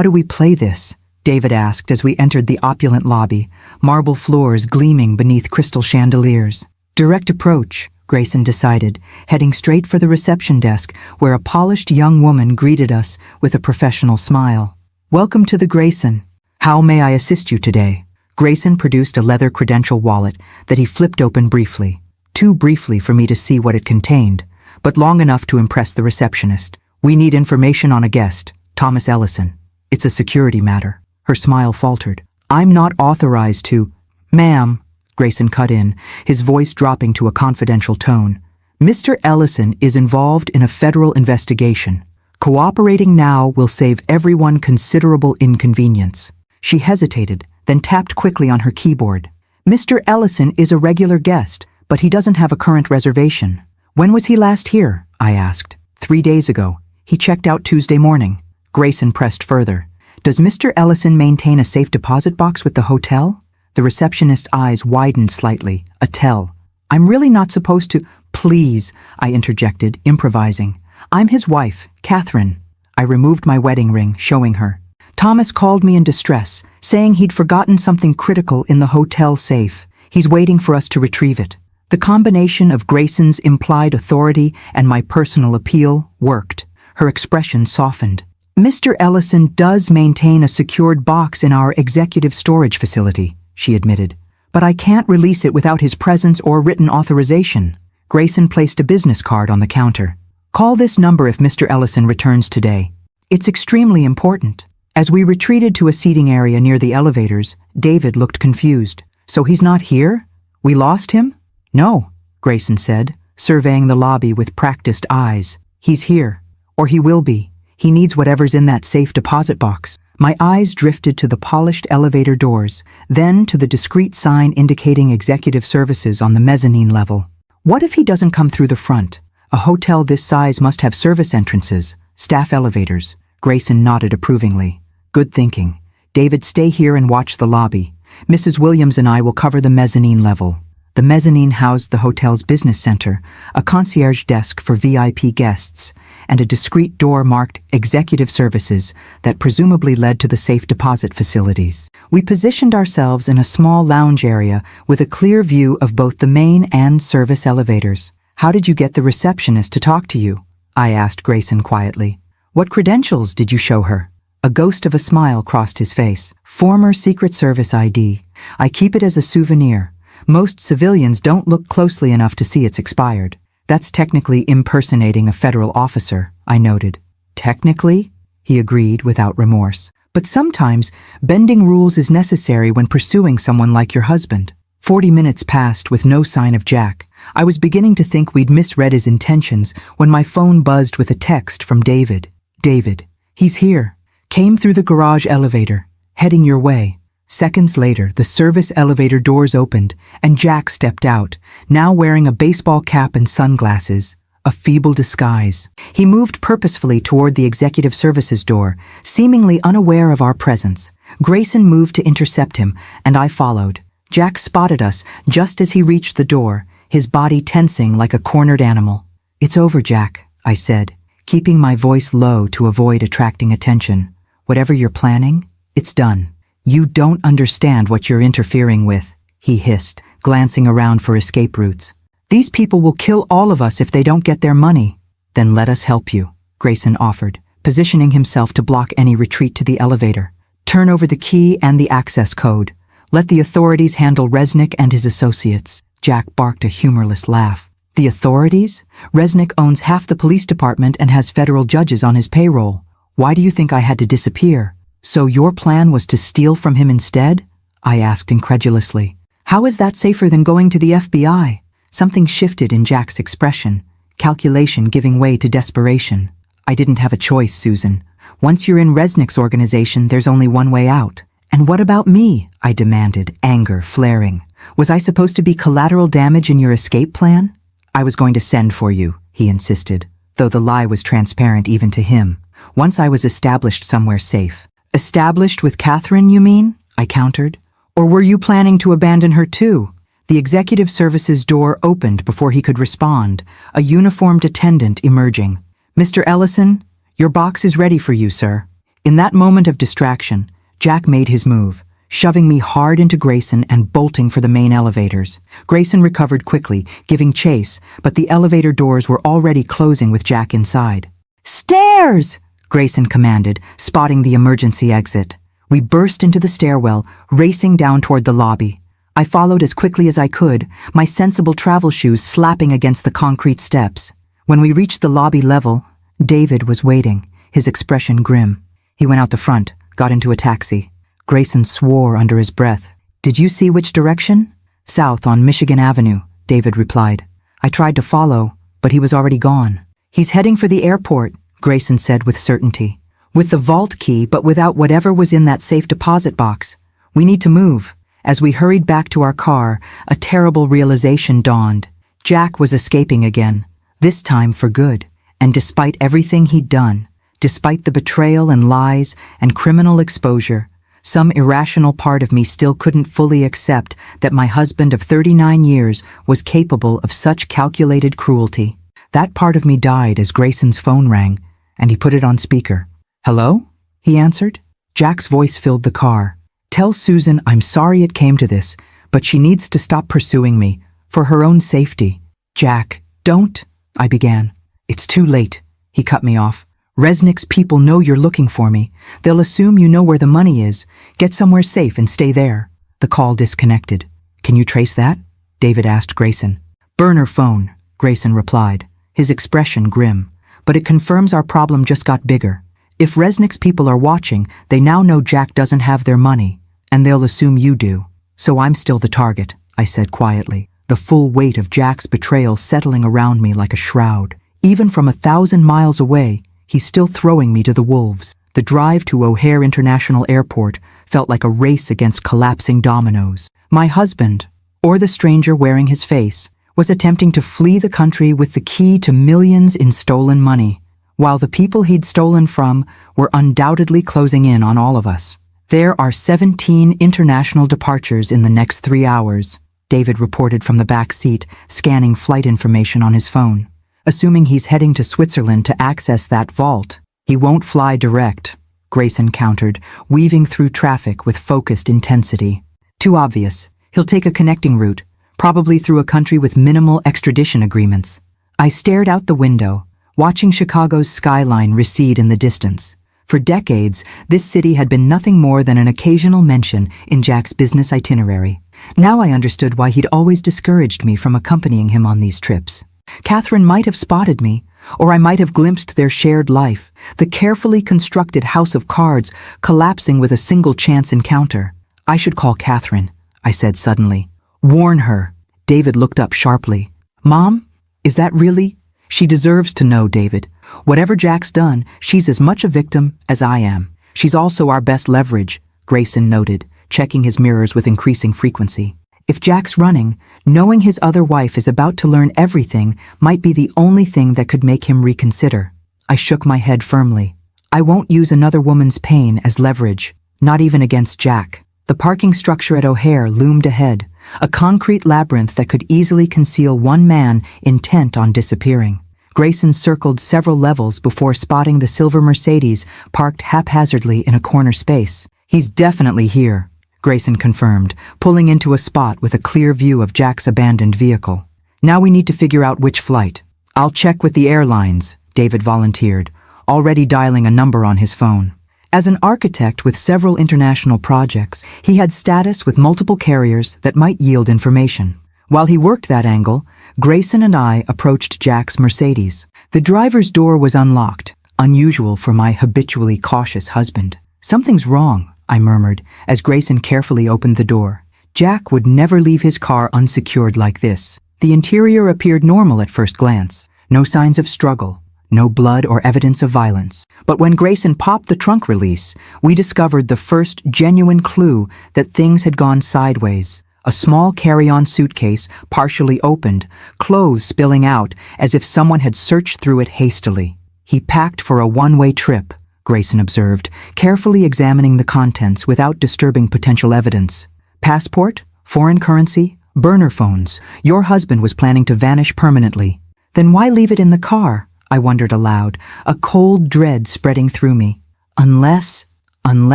do we play this?" David asked as we entered the opulent lobby, marble floors gleaming beneath crystal chandeliers. "Direct approach," Grayson decided, heading straight for the reception desk where a polished young woman greeted us with a professional smile. "Welcome to the Grayson. How may I assist you today?" Grayson produced a leather credential wallet that he flipped open briefly. Too briefly for me to see what it contained, but long enough to impress the receptionist. "We need information on a guest, Thomas Ellison. It's a security matter." Her smile faltered. "I'm not authorized to—" "Ma'am," Grayson cut in, his voice dropping to a confidential tone. "Mr. Ellison is involved in a federal investigation. Cooperating now will save everyone considerable inconvenience." She hesitated, then tapped quickly on her keyboard. "Mr. Ellison is a regular guest, but he doesn't have a current reservation." "When was he last here?" I asked. 3 days ago. He checked out Tuesday morning." Grayson pressed further. "Does Mr. Ellison maintain a safe deposit box with the hotel?" The receptionist's eyes widened slightly. "A tell. I'm really not supposed to—" "Please," I interjected, improvising. "I'm his wife, Catherine." I removed my wedding ring, showing her. "Thomas called me in distress, saying he'd forgotten something critical in the hotel safe. He's waiting for us to retrieve it." The combination of Grayson's implied authority and my personal appeal worked. Her expression softened. "Mr. Ellison does maintain a secured box in our executive storage facility," she admitted. "But I can't release it without his presence or written authorization." Grayson placed a business card on the counter. "Call this number if Mr. Ellison returns today. It's extremely important." As we retreated to a seating area near the elevators, David looked confused. "So he's not here? We lost him?" "No," Grayson said, surveying the lobby with practiced eyes. "He's here. Or he will be. He needs whatever's in that safe deposit box." My eyes drifted to the polished elevator doors, then to the discreet sign indicating executive services on the mezzanine level. What if he doesn't come through the front? A hotel this size must have service entrances, staff elevators. Grayson nodded approvingly. Good thinking. David, stay here and watch the lobby. Mrs. Williams and I will cover the mezzanine level. The mezzanine housed the hotel's business center, a concierge desk for VIP guests, and a discreet door marked Executive Services that presumably led to the safe deposit facilities. We positioned ourselves in a small lounge area with a clear view of both the main and service elevators. How did you get the receptionist to talk to you? I asked Grayson quietly. What credentials did you show her? A ghost of a smile crossed his face. Former Secret Service ID. I keep it as a souvenir. Most civilians don't look closely enough to see it's expired. That's technically impersonating a federal officer, I noted. Technically? He agreed without remorse. But sometimes, bending rules is necessary when pursuing someone like your husband. 40 minutes passed with no sign of Jack. I was beginning to think we'd misread his intentions when my phone buzzed with a text from David. David, he's here. Came through the garage elevator. Heading your way. Seconds later, the service elevator doors opened, and Jack stepped out, now wearing a baseball cap and sunglasses, a feeble disguise. He moved purposefully toward the executive services door, seemingly unaware of our presence. Grayson moved to intercept him, and I followed. Jack spotted us just as he reached the door, his body tensing like a cornered animal. It's over, Jack, I said, keeping my voice low to avoid attracting attention. Whatever you're planning, it's done. You don't understand what you're interfering with, he hissed, glancing around for escape routes. These people will kill all of us if they don't get their money. Then let us help you, Grayson offered, positioning himself to block any retreat to the elevator. Turn over the key and the access code. Let the authorities handle Resnick and his associates. Jack barked a humorless laugh. The authorities? Resnick owns half the police department and has federal judges on his payroll. Why do you think I had to disappear? So your plan was to steal from him instead? I asked incredulously. How is that safer than going to the FBI? Something shifted in Jack's expression, calculation giving way to desperation. I didn't have a choice, Susan. Once you're in Resnick's organization, there's only one way out. And what about me? I demanded, anger flaring. Was I supposed to be collateral damage in your escape plan? I was going to send for you, he insisted, though the lie was transparent even to him. Once I was established somewhere safe. Established with Catherine, you mean? I countered. Or were you planning to abandon her too? The executive services door opened before he could respond, a uniformed attendant emerging. Mr. Ellison, your box is ready for you, sir. In that moment of distraction, Jack made his move, shoving me hard into Grayson and bolting for the main elevators. Grayson recovered quickly, giving chase, but the elevator doors were already closing with Jack inside. Stairs! Grayson commanded, spotting the emergency exit. We burst into the stairwell, racing down toward the lobby. I followed as quickly as I could, my sensible travel shoes slapping against the concrete steps. When we reached the lobby level, David was waiting, his expression grim. He went out the front, got into a taxi. Grayson swore under his breath. Did you see which direction? South on Michigan Avenue, David replied. I tried to follow, but he was already gone. He's heading for the airport, Grayson said with certainty. With the vault key, but without whatever was in that safe deposit box. We need to move. As we hurried back to our car, a terrible realization dawned. Jack was escaping again, this time for good. And despite everything he'd done, despite the betrayal and lies and criminal exposure, some irrational part of me still couldn't fully accept that my husband of 39 years was capable of such calculated cruelty. That part of me died as Grayson's phone rang, and he put it on speaker. Hello? He answered. Jack's voice filled the car. Tell Susan I'm sorry it came to this, but she needs to stop pursuing me, for her own safety. Jack, don't, I began. It's too late, he cut me off. Resnick's people know you're looking for me. They'll assume you know where the money is. Get somewhere safe and stay there. The call disconnected. Can you trace that? David asked Grayson. Burner phone, Grayson replied, his expression grim. But it confirms our problem just got bigger. If Resnick's people are watching, they now know Jack doesn't have their money, and they'll assume you do. So I'm still the target, I said quietly, the full weight of Jack's betrayal settling around me like a shroud. Even from 1,000 miles away, he's still throwing me to the wolves. The drive to O'Hare International Airport felt like a race against collapsing dominoes. My husband, or the stranger wearing his face, was attempting to flee the country with the key to millions in stolen money, while the people he'd stolen from were undoubtedly closing in on all of us. There are 17 international departures in the next 3 hours, David reported from the back seat, scanning flight information on his phone. Assuming he's heading to Switzerland to access that vault, he won't fly direct, Grayson countered, weaving through traffic with focused intensity. Too obvious. He'll take a connecting route, probably through a country with minimal extradition agreements. I stared out the window, watching Chicago's skyline recede in the distance. For decades, this city had been nothing more than an occasional mention in Jack's business itinerary. Now I understood why he'd always discouraged me from accompanying him on these trips. Catherine might have spotted me, or I might have glimpsed their shared life, the carefully constructed house of cards collapsing with a single chance encounter. I should call Catherine, I said suddenly. Warn her. David looked up sharply. Mom? Is that really? She deserves to know, David. Whatever Jack's done, she's as much a victim as I am. She's also our best leverage, Grayson noted, checking his mirrors with increasing frequency. If Jack's running, knowing his other wife is about to learn everything might be the only thing that could make him reconsider. I shook my head firmly. I won't use another woman's pain as leverage, not even against Jack. The parking structure at O'Hare loomed ahead, a concrete labyrinth that could easily conceal one man intent on disappearing. Grayson circled several levels before spotting the silver Mercedes parked haphazardly in a corner space. He's definitely here, Grayson confirmed, pulling into a spot with a clear view of Jack's abandoned vehicle. Now we need to figure out which flight. I'll check with the airlines, David volunteered, already dialing a number on his phone. As an architect with several international projects, he had status with multiple carriers that might yield information. While he worked that angle, Grayson and I approached Jack's Mercedes. The driver's door was unlocked, unusual for my habitually cautious husband. Something's wrong, I murmured, as Grayson carefully opened the door. Jack would never leave his car unsecured like this. The interior appeared normal at first glance. No signs of struggle, no blood or evidence of violence. But when Grayson popped the trunk release, we discovered the first genuine clue that things had gone sideways. A small carry-on suitcase, partially opened, clothes spilling out as if someone had searched through it hastily. He packed for a one-way trip, Grayson observed, carefully examining the contents without disturbing potential evidence. Passport? Foreign currency? Burner phones. Your husband was planning to vanish permanently. Then why leave it in the car? I wondered aloud, a cold dread spreading through me. Unless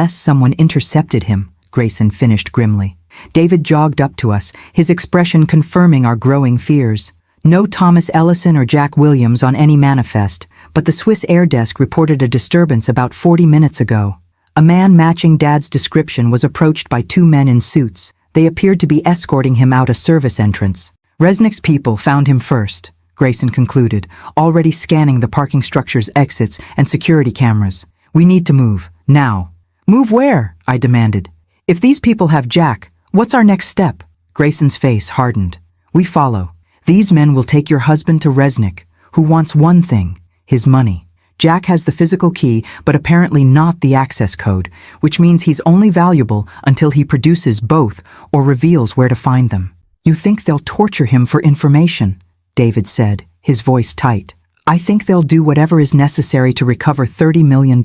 someone intercepted him, Grayson finished grimly. David jogged up to us, his expression confirming our growing fears. No Thomas Ellison or Jack Williams on any manifest, but the Swiss air desk reported a disturbance about 40 minutes ago. A man matching Dad's description was approached by 2 men in suits. They appeared to be escorting him out a service entrance. Resnick's people found him first, Grayson concluded, already scanning the parking structure's exits and security cameras. We need to move, now. Move where? I demanded. If these people have Jack, what's our next step? Grayson's face hardened. We follow. These men will take your husband to Resnick, who wants one thing, his money. Jack has the physical key, but apparently not the access code, which means he's only valuable until he produces both or reveals where to find them. You think they'll torture him for information? David said, his voice tight. I think they'll do whatever is necessary to recover $30 million,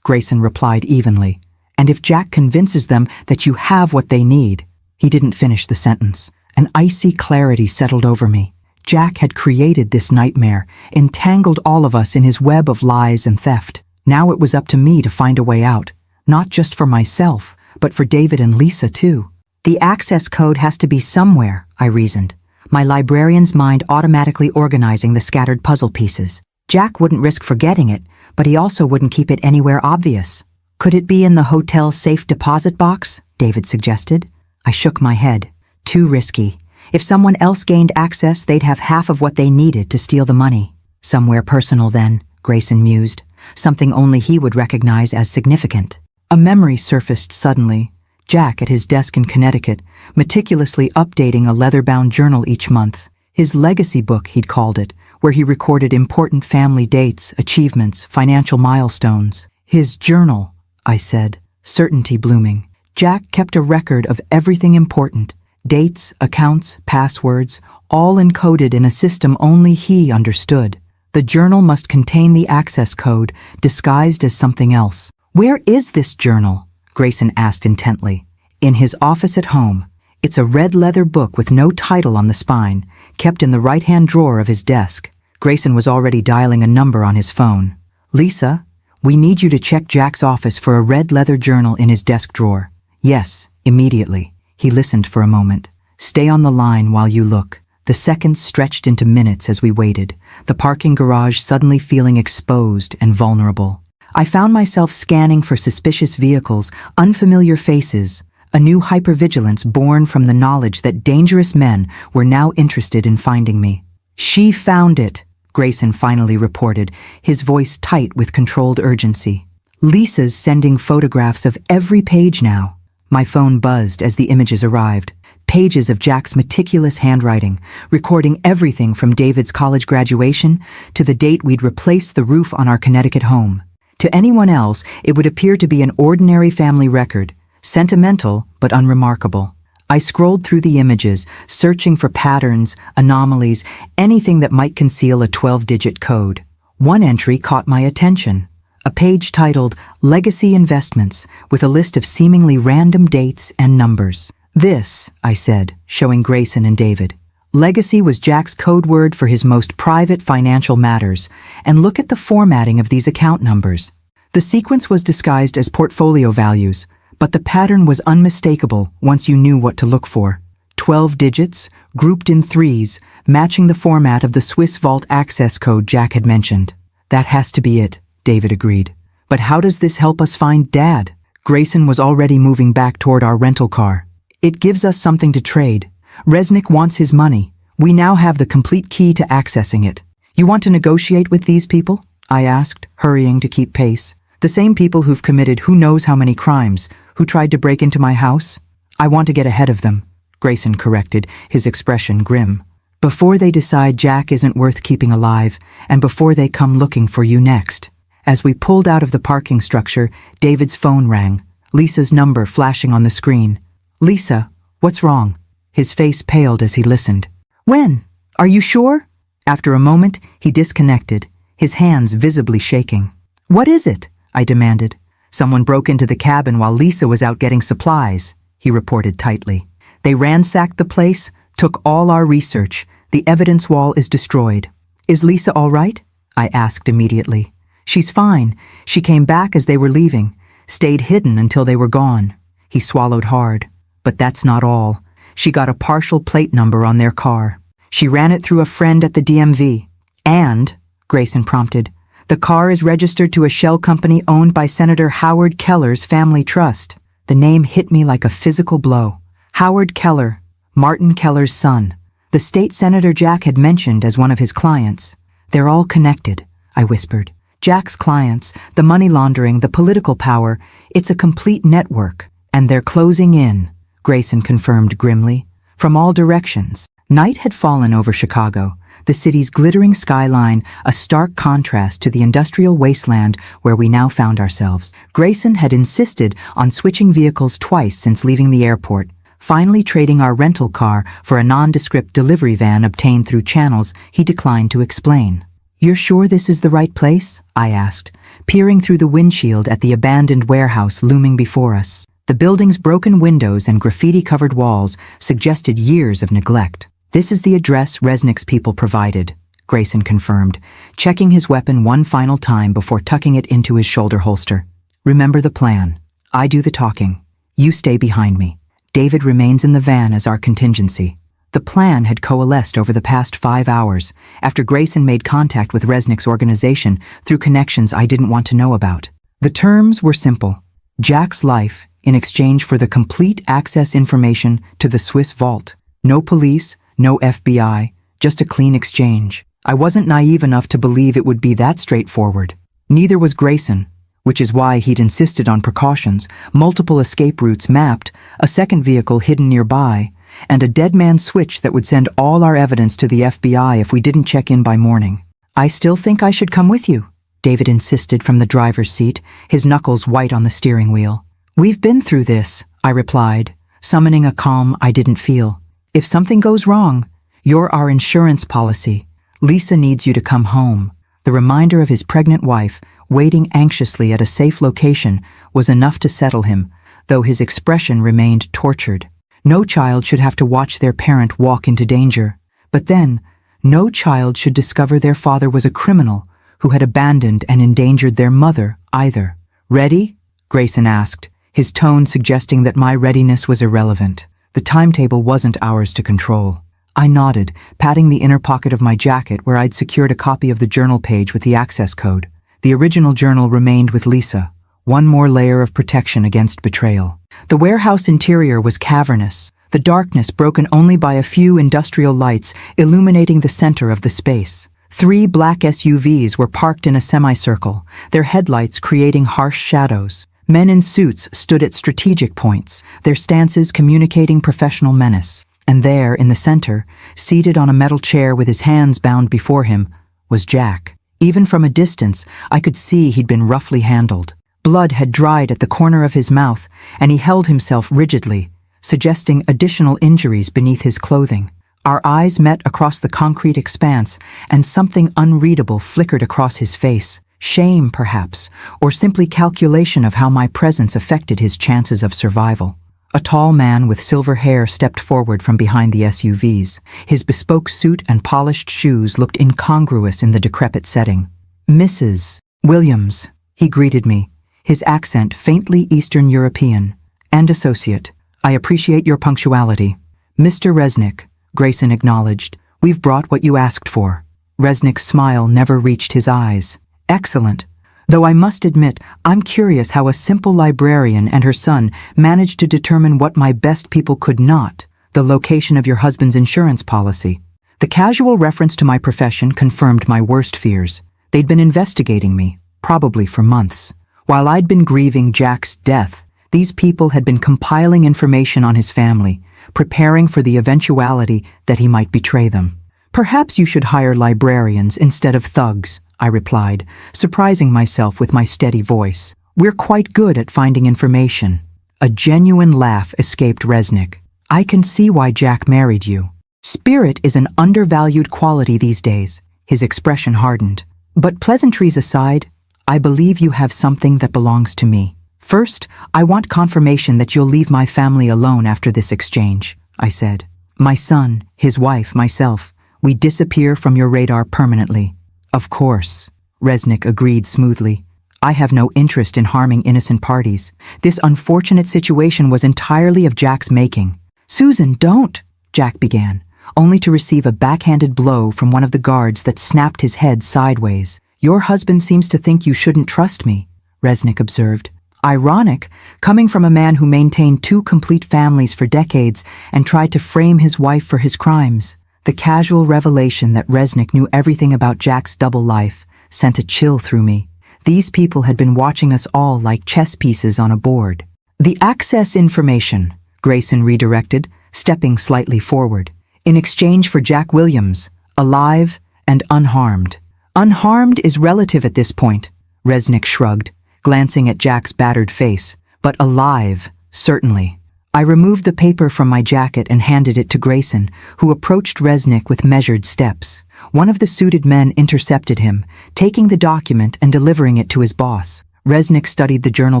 Grayson replied evenly. And if Jack convinces them that you have what they need. He didn't finish the sentence. An icy clarity settled over me. Jack had created this nightmare, entangled all of us in his web of lies and theft. Now it was up to me to find a way out, not just for myself, but for David and Lisa too. The access code has to be somewhere, I reasoned, my librarian's mind automatically organizing the scattered puzzle pieces. Jack wouldn't risk forgetting it, but he also wouldn't keep it anywhere obvious. Could it be in the hotel's safe deposit box? David suggested. I shook my head. Too risky. If someone else gained access, they'd have half of what they needed to steal the money. Somewhere personal then, Grayson mused. Something only he would recognize as significant. A memory surfaced suddenly. Jack at his desk in Connecticut, meticulously updating a leather-bound journal each month. His legacy book, he'd called it, where he recorded important family dates, achievements, financial milestones. His journal, I said, certainty blooming. Jack kept a record of everything important. Dates, accounts, passwords, all encoded in a system only he understood. The journal must contain the access code, disguised as something else. Where is this journal? Grayson asked intently. In his office at home. It's a red leather book with no title on the spine, kept in the right-hand drawer of his desk. Grayson was already dialing a number on his phone. Lisa, we need you to check Jack's office for a red leather journal in his desk drawer. Yes, immediately. He listened for a moment. Stay on the line while you look. The seconds stretched into minutes as we waited, the parking garage suddenly feeling exposed and vulnerable. I found myself scanning for suspicious vehicles, unfamiliar faces, a new hypervigilance born from the knowledge that dangerous men were now interested in finding me. She found it, Grayson finally reported, his voice tight with controlled urgency. Lisa's sending photographs of every page now. My phone buzzed as the images arrived. Pages of Jack's meticulous handwriting, recording everything from David's college graduation to the date we'd replaced the roof on our Connecticut home. To anyone else, it would appear to be an ordinary family record, sentimental but unremarkable. I scrolled through the images, searching for patterns, anomalies, anything that might conceal a 12-digit code. One entry caught my attention. A page titled Legacy Investments, with a list of seemingly random dates and numbers. This, I said, showing Grayson and David. Legacy was Jack's code word for his most private financial matters, and look at the formatting of these account numbers. The sequence was disguised as portfolio values, but the pattern was unmistakable once you knew what to look for. 12 digits, grouped in threes, matching the format of the Swiss Vault access code Jack had mentioned. That has to be it, David agreed. But how does this help us find Dad? Grayson was already moving back toward our rental car. It gives us something to trade. Resnick wants his money. We now have the complete key to accessing it. You want to negotiate with these people? I asked, hurrying to keep pace. The same people who've committed who knows how many crimes, who tried to break into my house? I want to get ahead of them, Grayson corrected, his expression grim. Before they decide Jack isn't worth keeping alive, and before they come looking for you next. As we pulled out of the parking structure, David's phone rang, Lisa's number flashing on the screen. Lisa, what's wrong? His face paled as he listened. When? Are you sure? After a moment, he disconnected, his hands visibly shaking. What is it? I demanded. Someone broke into the cabin while Lisa was out getting supplies, he reported tightly. They ransacked the place, took all our research. The evidence wall is destroyed. Is Lisa all right? I asked immediately. She's fine. She came back as they were leaving, stayed hidden until they were gone. He swallowed hard. But that's not all. She got a partial plate number on their car. She ran it through a friend at the DMV. And, Grayson prompted, the car is registered to a shell company owned by Senator Howard Keller's family trust. The name hit me like a physical blow. Howard Keller, Martin Keller's son. The state senator Jack had mentioned as one of his clients. They're all connected, I whispered. Jack's clients, the money laundering, the political power, it's a complete network. And they're closing in, Grayson confirmed grimly. From all directions. Night had fallen over Chicago, the city's glittering skyline a stark contrast to the industrial wasteland where we now found ourselves. Grayson had insisted on switching vehicles twice since leaving the airport, finally trading our rental car for a nondescript delivery van obtained through channels he declined to explain. You're sure this is the right place? I asked, peering through the windshield at the abandoned warehouse looming before us. The building's broken windows and graffiti-covered walls suggested years of neglect. This is the address Resnick's people provided, Grayson confirmed, checking his weapon one final time before tucking it into his shoulder holster. Remember the plan. I do the talking. You stay behind me. David remains in the van as our contingency. The plan had coalesced over the past 5 hours, after Grayson made contact with Resnick's organization through connections I didn't want to know about. The terms were simple. Jack's life in exchange for the complete access information to the Swiss vault. No police, no FBI, just a clean exchange. I wasn't naive enough to believe it would be that straightforward. Neither was Grayson, which is why he'd insisted on precautions, multiple escape routes mapped, a second vehicle hidden nearby, and a dead man switch that would send all our evidence to the FBI if we didn't check in by morning. I still think I should come with you, David insisted from the driver's seat, his knuckles white on the steering wheel. "We've been through this," I replied, summoning a calm I didn't feel. "If something goes wrong, you're our insurance policy. Lisa needs you to come home." The reminder of his pregnant wife, waiting anxiously at a safe location, was enough to settle him, though his expression remained tortured. No child should have to watch their parent walk into danger. But then, no child should discover their father was a criminal who had abandoned and endangered their mother either. "Ready?" Grayson asked, his tone suggesting that my readiness was irrelevant. The timetable wasn't ours to control. I nodded, patting the inner pocket of my jacket where I'd secured a copy of the journal page with the access code. The original journal remained with Lisa, one more layer of protection against betrayal. The warehouse interior was cavernous, the darkness broken only by a few industrial lights illuminating the center of the space. 3 black SUVs were parked in a semicircle, their headlights creating harsh shadows. Men in suits stood at strategic points, their stances communicating professional menace. And there, in the center, seated on a metal chair with his hands bound before him, was Jack. Even from a distance, I could see he'd been roughly handled. Blood had dried at the corner of his mouth, and he held himself rigidly, suggesting additional injuries beneath his clothing. Our eyes met across the concrete expanse, and something unreadable flickered across his face. Shame, perhaps, or simply calculation of how my presence affected his chances of survival. A tall man with silver hair stepped forward from behind the SUVs. His bespoke suit and polished shoes looked incongruous in the decrepit setting. "Mrs. Williams," he greeted me, his accent faintly Eastern European. "And associate. I appreciate your punctuality." "Mr. Resnick," Grayson acknowledged. "We've brought what you asked for." Resnick's smile never reached his eyes. "Excellent. Though I must admit, I'm curious how a simple librarian and her son managed to determine what my best people could not, the location of your husband's insurance policy." The casual reference to my profession confirmed my worst fears. They'd been investigating me, probably for months. While I'd been grieving Jack's death, these people had been compiling information on his family, preparing for the eventuality that he might betray them. "Perhaps you should hire librarians instead of thugs," I replied, surprising myself with my steady voice. "We're quite good at finding information." A genuine laugh escaped Resnick. "I can see why Jack married you. Spirit is an undervalued quality these days." His expression hardened. "But pleasantries aside, I believe you have something that belongs to me. First, I want confirmation that you'll leave my family alone after this exchange," I said. "My son, his wife, myself, we disappear from your radar permanently." "Of course," Resnick agreed smoothly. "I have no interest in harming innocent parties. This unfortunate situation was entirely of Jack's making." "Susan, don't," Jack began, only to receive a backhanded blow from one of the guards that snapped his head sideways. "Your husband seems to think you shouldn't trust me," Resnick observed. Ironic, coming from a man who maintained 2 complete families for decades and tried to frame his wife for his crimes. The casual revelation that Resnick knew everything about Jack's double life sent a chill through me. These people had been watching us all like chess pieces on a board. "The access information," Grayson redirected, stepping slightly forward, "in exchange for Jack Williams, alive and unharmed." "Unharmed is relative at this point," Resnick shrugged, glancing at Jack's battered face, "but alive, certainly." I removed the paper from my jacket and handed it to Grayson, who approached Resnick with measured steps. One of the suited men intercepted him, taking the document and delivering it to his boss. Resnick studied the journal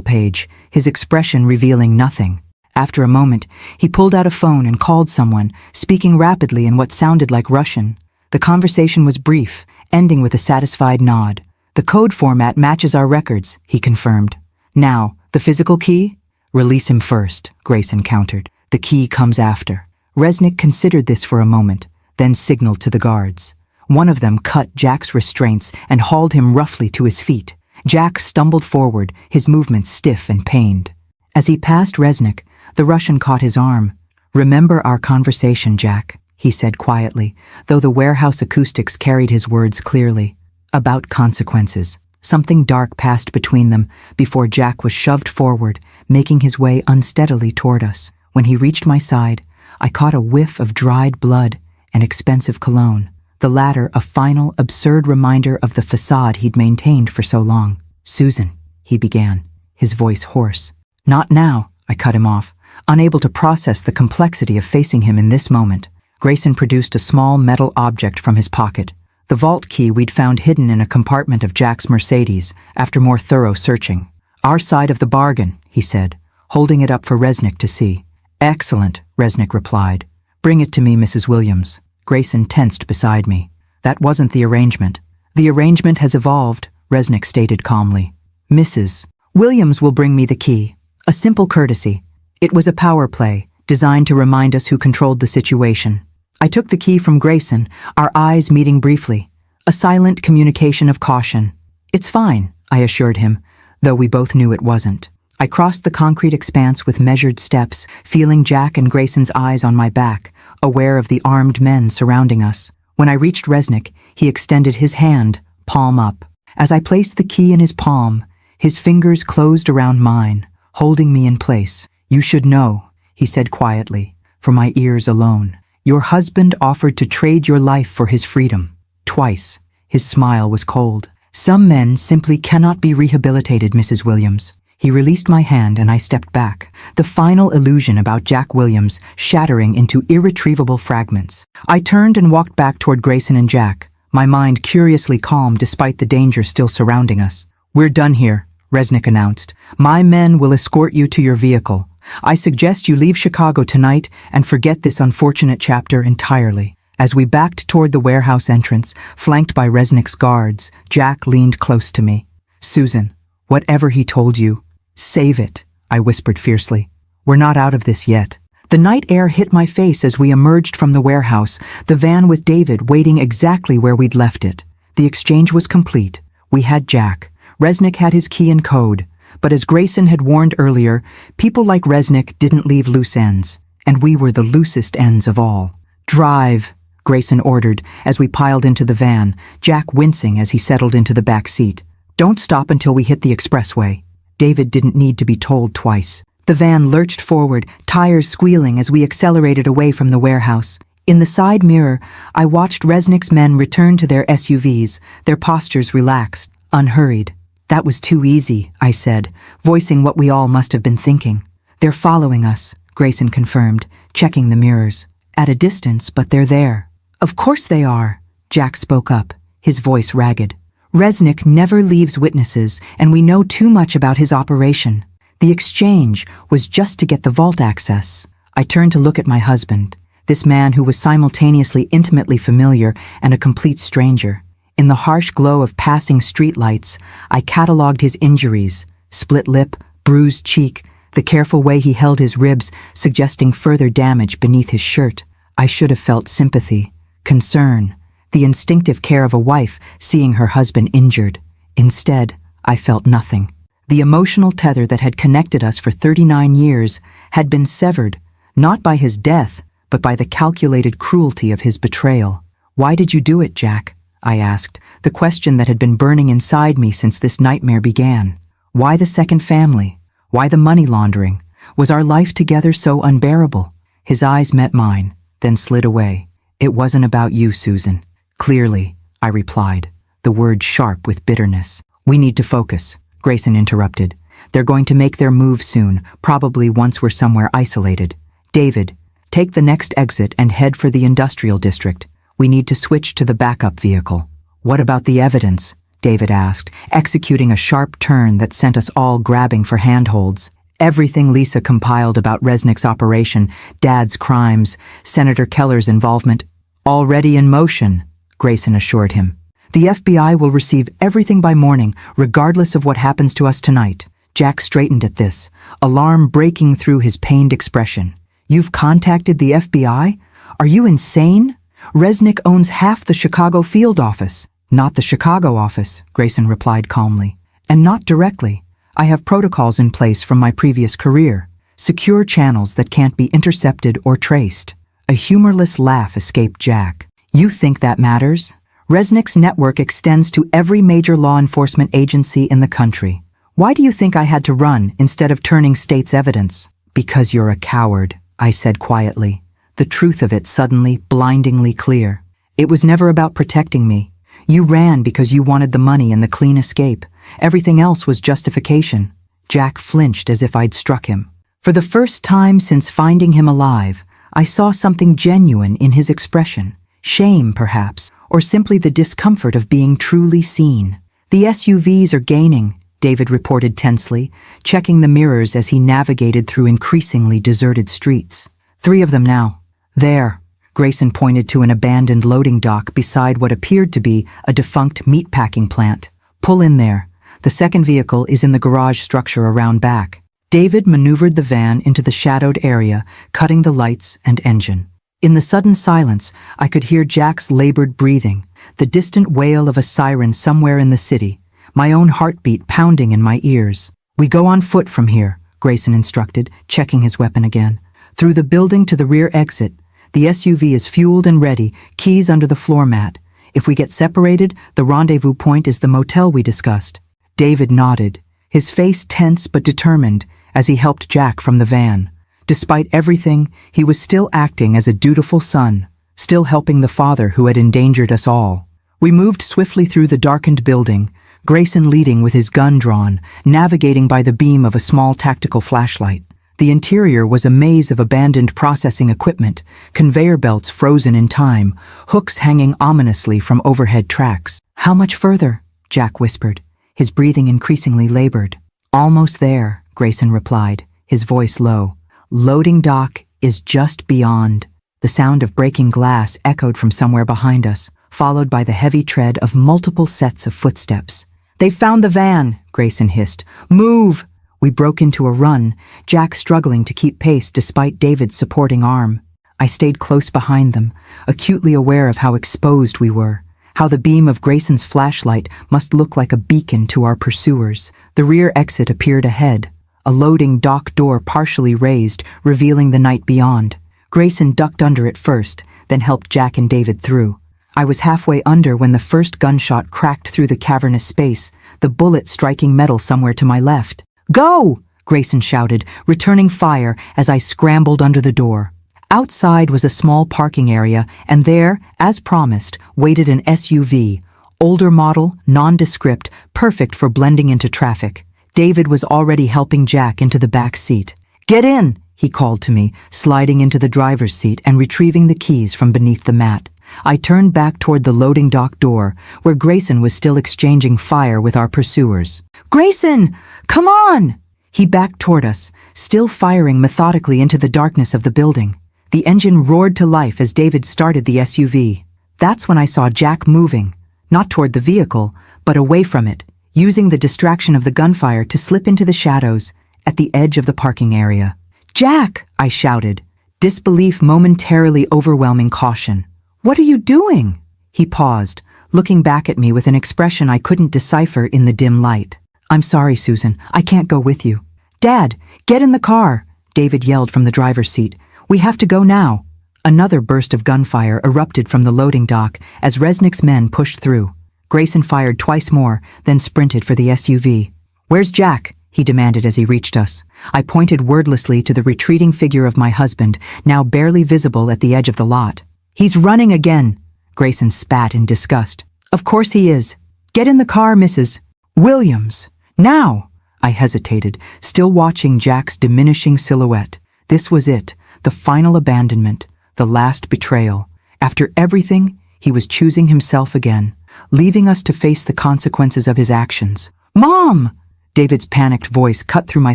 page, his expression revealing nothing. After a moment, he pulled out a phone and called someone, speaking rapidly in what sounded like Russian. The conversation was brief, ending with a satisfied nod. "The code format matches our records," he confirmed. "Now, the physical key?" "Release him first," Grayson countered. "The key comes after." Resnick considered this for a moment, then signaled to the guards. One of them cut Jack's restraints and hauled him roughly to his feet. Jack stumbled forward, his movements stiff and pained. As he passed Resnick, the Russian caught his arm. "Remember our conversation, Jack," he said quietly, though the warehouse acoustics carried his words clearly. "About consequences." Something dark passed between them before Jack was shoved forward, making his way unsteadily toward us. When he reached my side, I caught a whiff of dried blood and expensive cologne. the latter a final, absurd reminder of the facade he'd maintained for so long. "Susan," he began, his voice hoarse. "Not now," I cut him off, unable to process the complexity of facing him in this moment. Grayson produced a small metal object from his pocket, the vault key we'd found hidden in a compartment of Jack's Mercedes after more thorough searching. "Our side of the bargain," he said, holding it up for Resnick to see. "Excellent," Resnick replied. "Bring it to me, Mrs. Williams." Grayson tensed beside me. "That wasn't the arrangement." "The arrangement has evolved," Resnick stated calmly. "Mrs. Williams will bring me the key. A simple courtesy. It was a power play, designed to remind us who controlled the situation." I took the key from Grayson, our eyes meeting briefly. A silent communication of caution. "It's fine," I assured him, though we both knew it wasn't. I crossed the concrete expanse with measured steps, feeling Jack and Grayson's eyes on my back, aware of the armed men surrounding us. When I reached Resnick, he extended his hand, palm up. As I placed the key in his palm, his fingers closed around mine, holding me in place. "You should know," he said quietly, for my ears alone. "Your husband offered to trade your life for his freedom. Twice." His smile was cold. "Some men simply cannot be rehabilitated, Mrs. Williams." He released my hand and I stepped back, the final illusion about Jack Williams shattering into irretrievable fragments. I turned and walked back toward Grayson and Jack, my mind curiously calm despite the danger still surrounding us. "We're done here," Resnick announced. "My men will escort you to your vehicle. I suggest you leave Chicago tonight and forget this unfortunate chapter entirely." As we backed toward the warehouse entrance, flanked by Resnick's guards, Jack leaned close to me. "Susan, whatever he told you, save it," I whispered fiercely. "We're not out of this yet." The night air hit my face as we emerged from the warehouse, the van with David waiting exactly where we'd left it. The exchange was complete. We had Jack. Resnick had his key and code. But as Grayson had warned earlier, people like Resnick didn't leave loose ends, and we were the loosest ends of all. "Drive," Grayson ordered as we piled into the van, Jack wincing as he settled into the back seat. "Don't stop until we hit the expressway." David didn't need to be told twice. The van lurched forward, tires squealing as we accelerated away from the warehouse. In the side mirror, I watched Resnick's men return to their SUVs, their postures relaxed, unhurried. "That was too easy," I said, voicing what we all must have been thinking. "They're following us," Grayson confirmed, checking the mirrors. "At a distance, but they're there." "Of course they are," Jack spoke up, his voice ragged. "Resnick never leaves witnesses, and we know too much about his operation. The exchange was just to get the vault access." I turned to look at my husband, this man who was simultaneously intimately familiar and a complete stranger. In the harsh glow of passing streetlights, I catalogued his injuries: split lip, bruised cheek, the careful way he held his ribs, suggesting further damage beneath his shirt. I should have felt sympathy, concern, the instinctive care of a wife seeing her husband injured. Instead, I felt nothing. The emotional tether that had connected us for 39 years had been severed, not by his death, but by the calculated cruelty of his betrayal. "Why did you do it, Jack?" I asked, the question that had been burning inside me since this nightmare began. Why the second family? Why the money laundering? Was our life together so unbearable? His eyes met mine, then slid away. "It wasn't about you, Susan." "Clearly," I replied, the words sharp with bitterness. "We need to focus," Grayson interrupted. "They're going to make their move soon, probably once we're somewhere isolated. David, take the next exit and head for the industrial district. We need to switch to the backup vehicle." "What about the evidence?" David asked, executing a sharp turn that sent us all grabbing for handholds. "Everything Lisa compiled about Resnick's operation, Dad's crimes, Senator Keller's involvement, already in motion," Grayson assured him. "The FBI will receive everything by morning, regardless of what happens to us tonight." Jack straightened at this, alarm breaking through his pained expression. "You've contacted the FBI? Are you insane? Resnick owns half the Chicago field office." "Not the Chicago office," Grayson replied calmly. "And not directly. I have protocols in place from my previous career. Secure channels that can't be intercepted or traced." A humorless laugh escaped Jack. "You think that matters? Resnick's network extends to every major law enforcement agency in the country. Why do you think I had to run instead of turning state's evidence?" "Because you're a coward," I said quietly, the truth of it suddenly blindingly clear. It was never about protecting me. You ran because you wanted the money and the clean escape. Everything else was justification. Jack flinched as if I'd struck him. For the first time since finding him alive, I saw something genuine in his expression. Shame, perhaps, or simply the discomfort of being truly seen. "The SUVs are gaining," David reported tensely, checking the mirrors as he navigated through increasingly deserted streets. "3 of them now." "There." Grayson pointed to an abandoned loading dock beside what appeared to be a defunct meatpacking plant. "Pull in there. The second vehicle is in the garage structure around back." David maneuvered the van into the shadowed area, cutting the lights and engine. In the sudden silence, I could hear Jack's labored breathing, the distant wail of a siren somewhere in the city, my own heartbeat pounding in my ears. "We go on foot from here," Grayson instructed, checking his weapon again. "Through the building to the rear exit. The SUV is fueled and ready, keys under the floor mat. If we get separated, the rendezvous point is the motel we discussed." David nodded, his face tense but determined, as he helped Jack from the van. Despite everything, he was still acting as a dutiful son, still helping the father who had endangered us all. We moved swiftly through the darkened building, Grayson leading with his gun drawn, navigating by the beam of a small tactical flashlight. The interior was a maze of abandoned processing equipment, conveyor belts frozen in time, hooks hanging ominously from overhead tracks. "How much further?" Jack whispered, his breathing increasingly labored. "Almost there," Grayson replied, his voice low. "Loading dock is just beyond." The sound of breaking glass echoed from somewhere behind us, followed by the heavy tread of multiple sets of footsteps. "They've found the van," Grayson hissed. "Move!" We broke into a run, Jack struggling to keep pace despite David's supporting arm. I stayed close behind them, acutely aware of how exposed we were, how the beam of Grayson's flashlight must look like a beacon to our pursuers. The rear exit appeared ahead, a loading dock door partially raised, revealing the night beyond. Grayson ducked under it first, then helped Jack and David through. I was halfway under when the first gunshot cracked through the cavernous space, the bullet striking metal somewhere to my left. "Go!" Grayson shouted, returning fire as I scrambled under the door. Outside was a small parking area, and there, as promised, waited an SUV, older model, nondescript, perfect for blending into traffic. David was already helping Jack into the back seat. "Get in!" he called to me, sliding into the driver's seat and retrieving the keys from beneath the mat. I turned back toward the loading dock door, where Grayson was still exchanging fire with our pursuers. "Grayson! Come on!" He backed toward us, still firing methodically into the darkness of the building. The engine roared to life as David started the SUV. That's when I saw Jack moving, not toward the vehicle, but away from it, using the distraction of the gunfire to slip into the shadows at the edge of the parking area. "Jack!" I shouted, disbelief momentarily overwhelming caution. "What are you doing?" He paused, looking back at me with an expression I couldn't decipher in the dim light. "I'm sorry, Susan. I can't go with you." "Dad, get in the car!" David yelled from the driver's seat. "We have to go now." Another burst of gunfire erupted from the loading dock as Resnick's men pushed through. Grayson fired twice more, then sprinted for the SUV. "Where's Jack?" he demanded as he reached us. I pointed wordlessly to the retreating figure of my husband, now barely visible at the edge of the lot. "He's running again," Grayson spat in disgust. "Of course he is. Get in the car, Mrs. Williams. Now!" I hesitated, still watching Jack's diminishing silhouette. This was it, the final abandonment, the last betrayal. After everything, he was choosing himself again, leaving us to face the consequences of his actions. "Mom!" David's panicked voice cut through my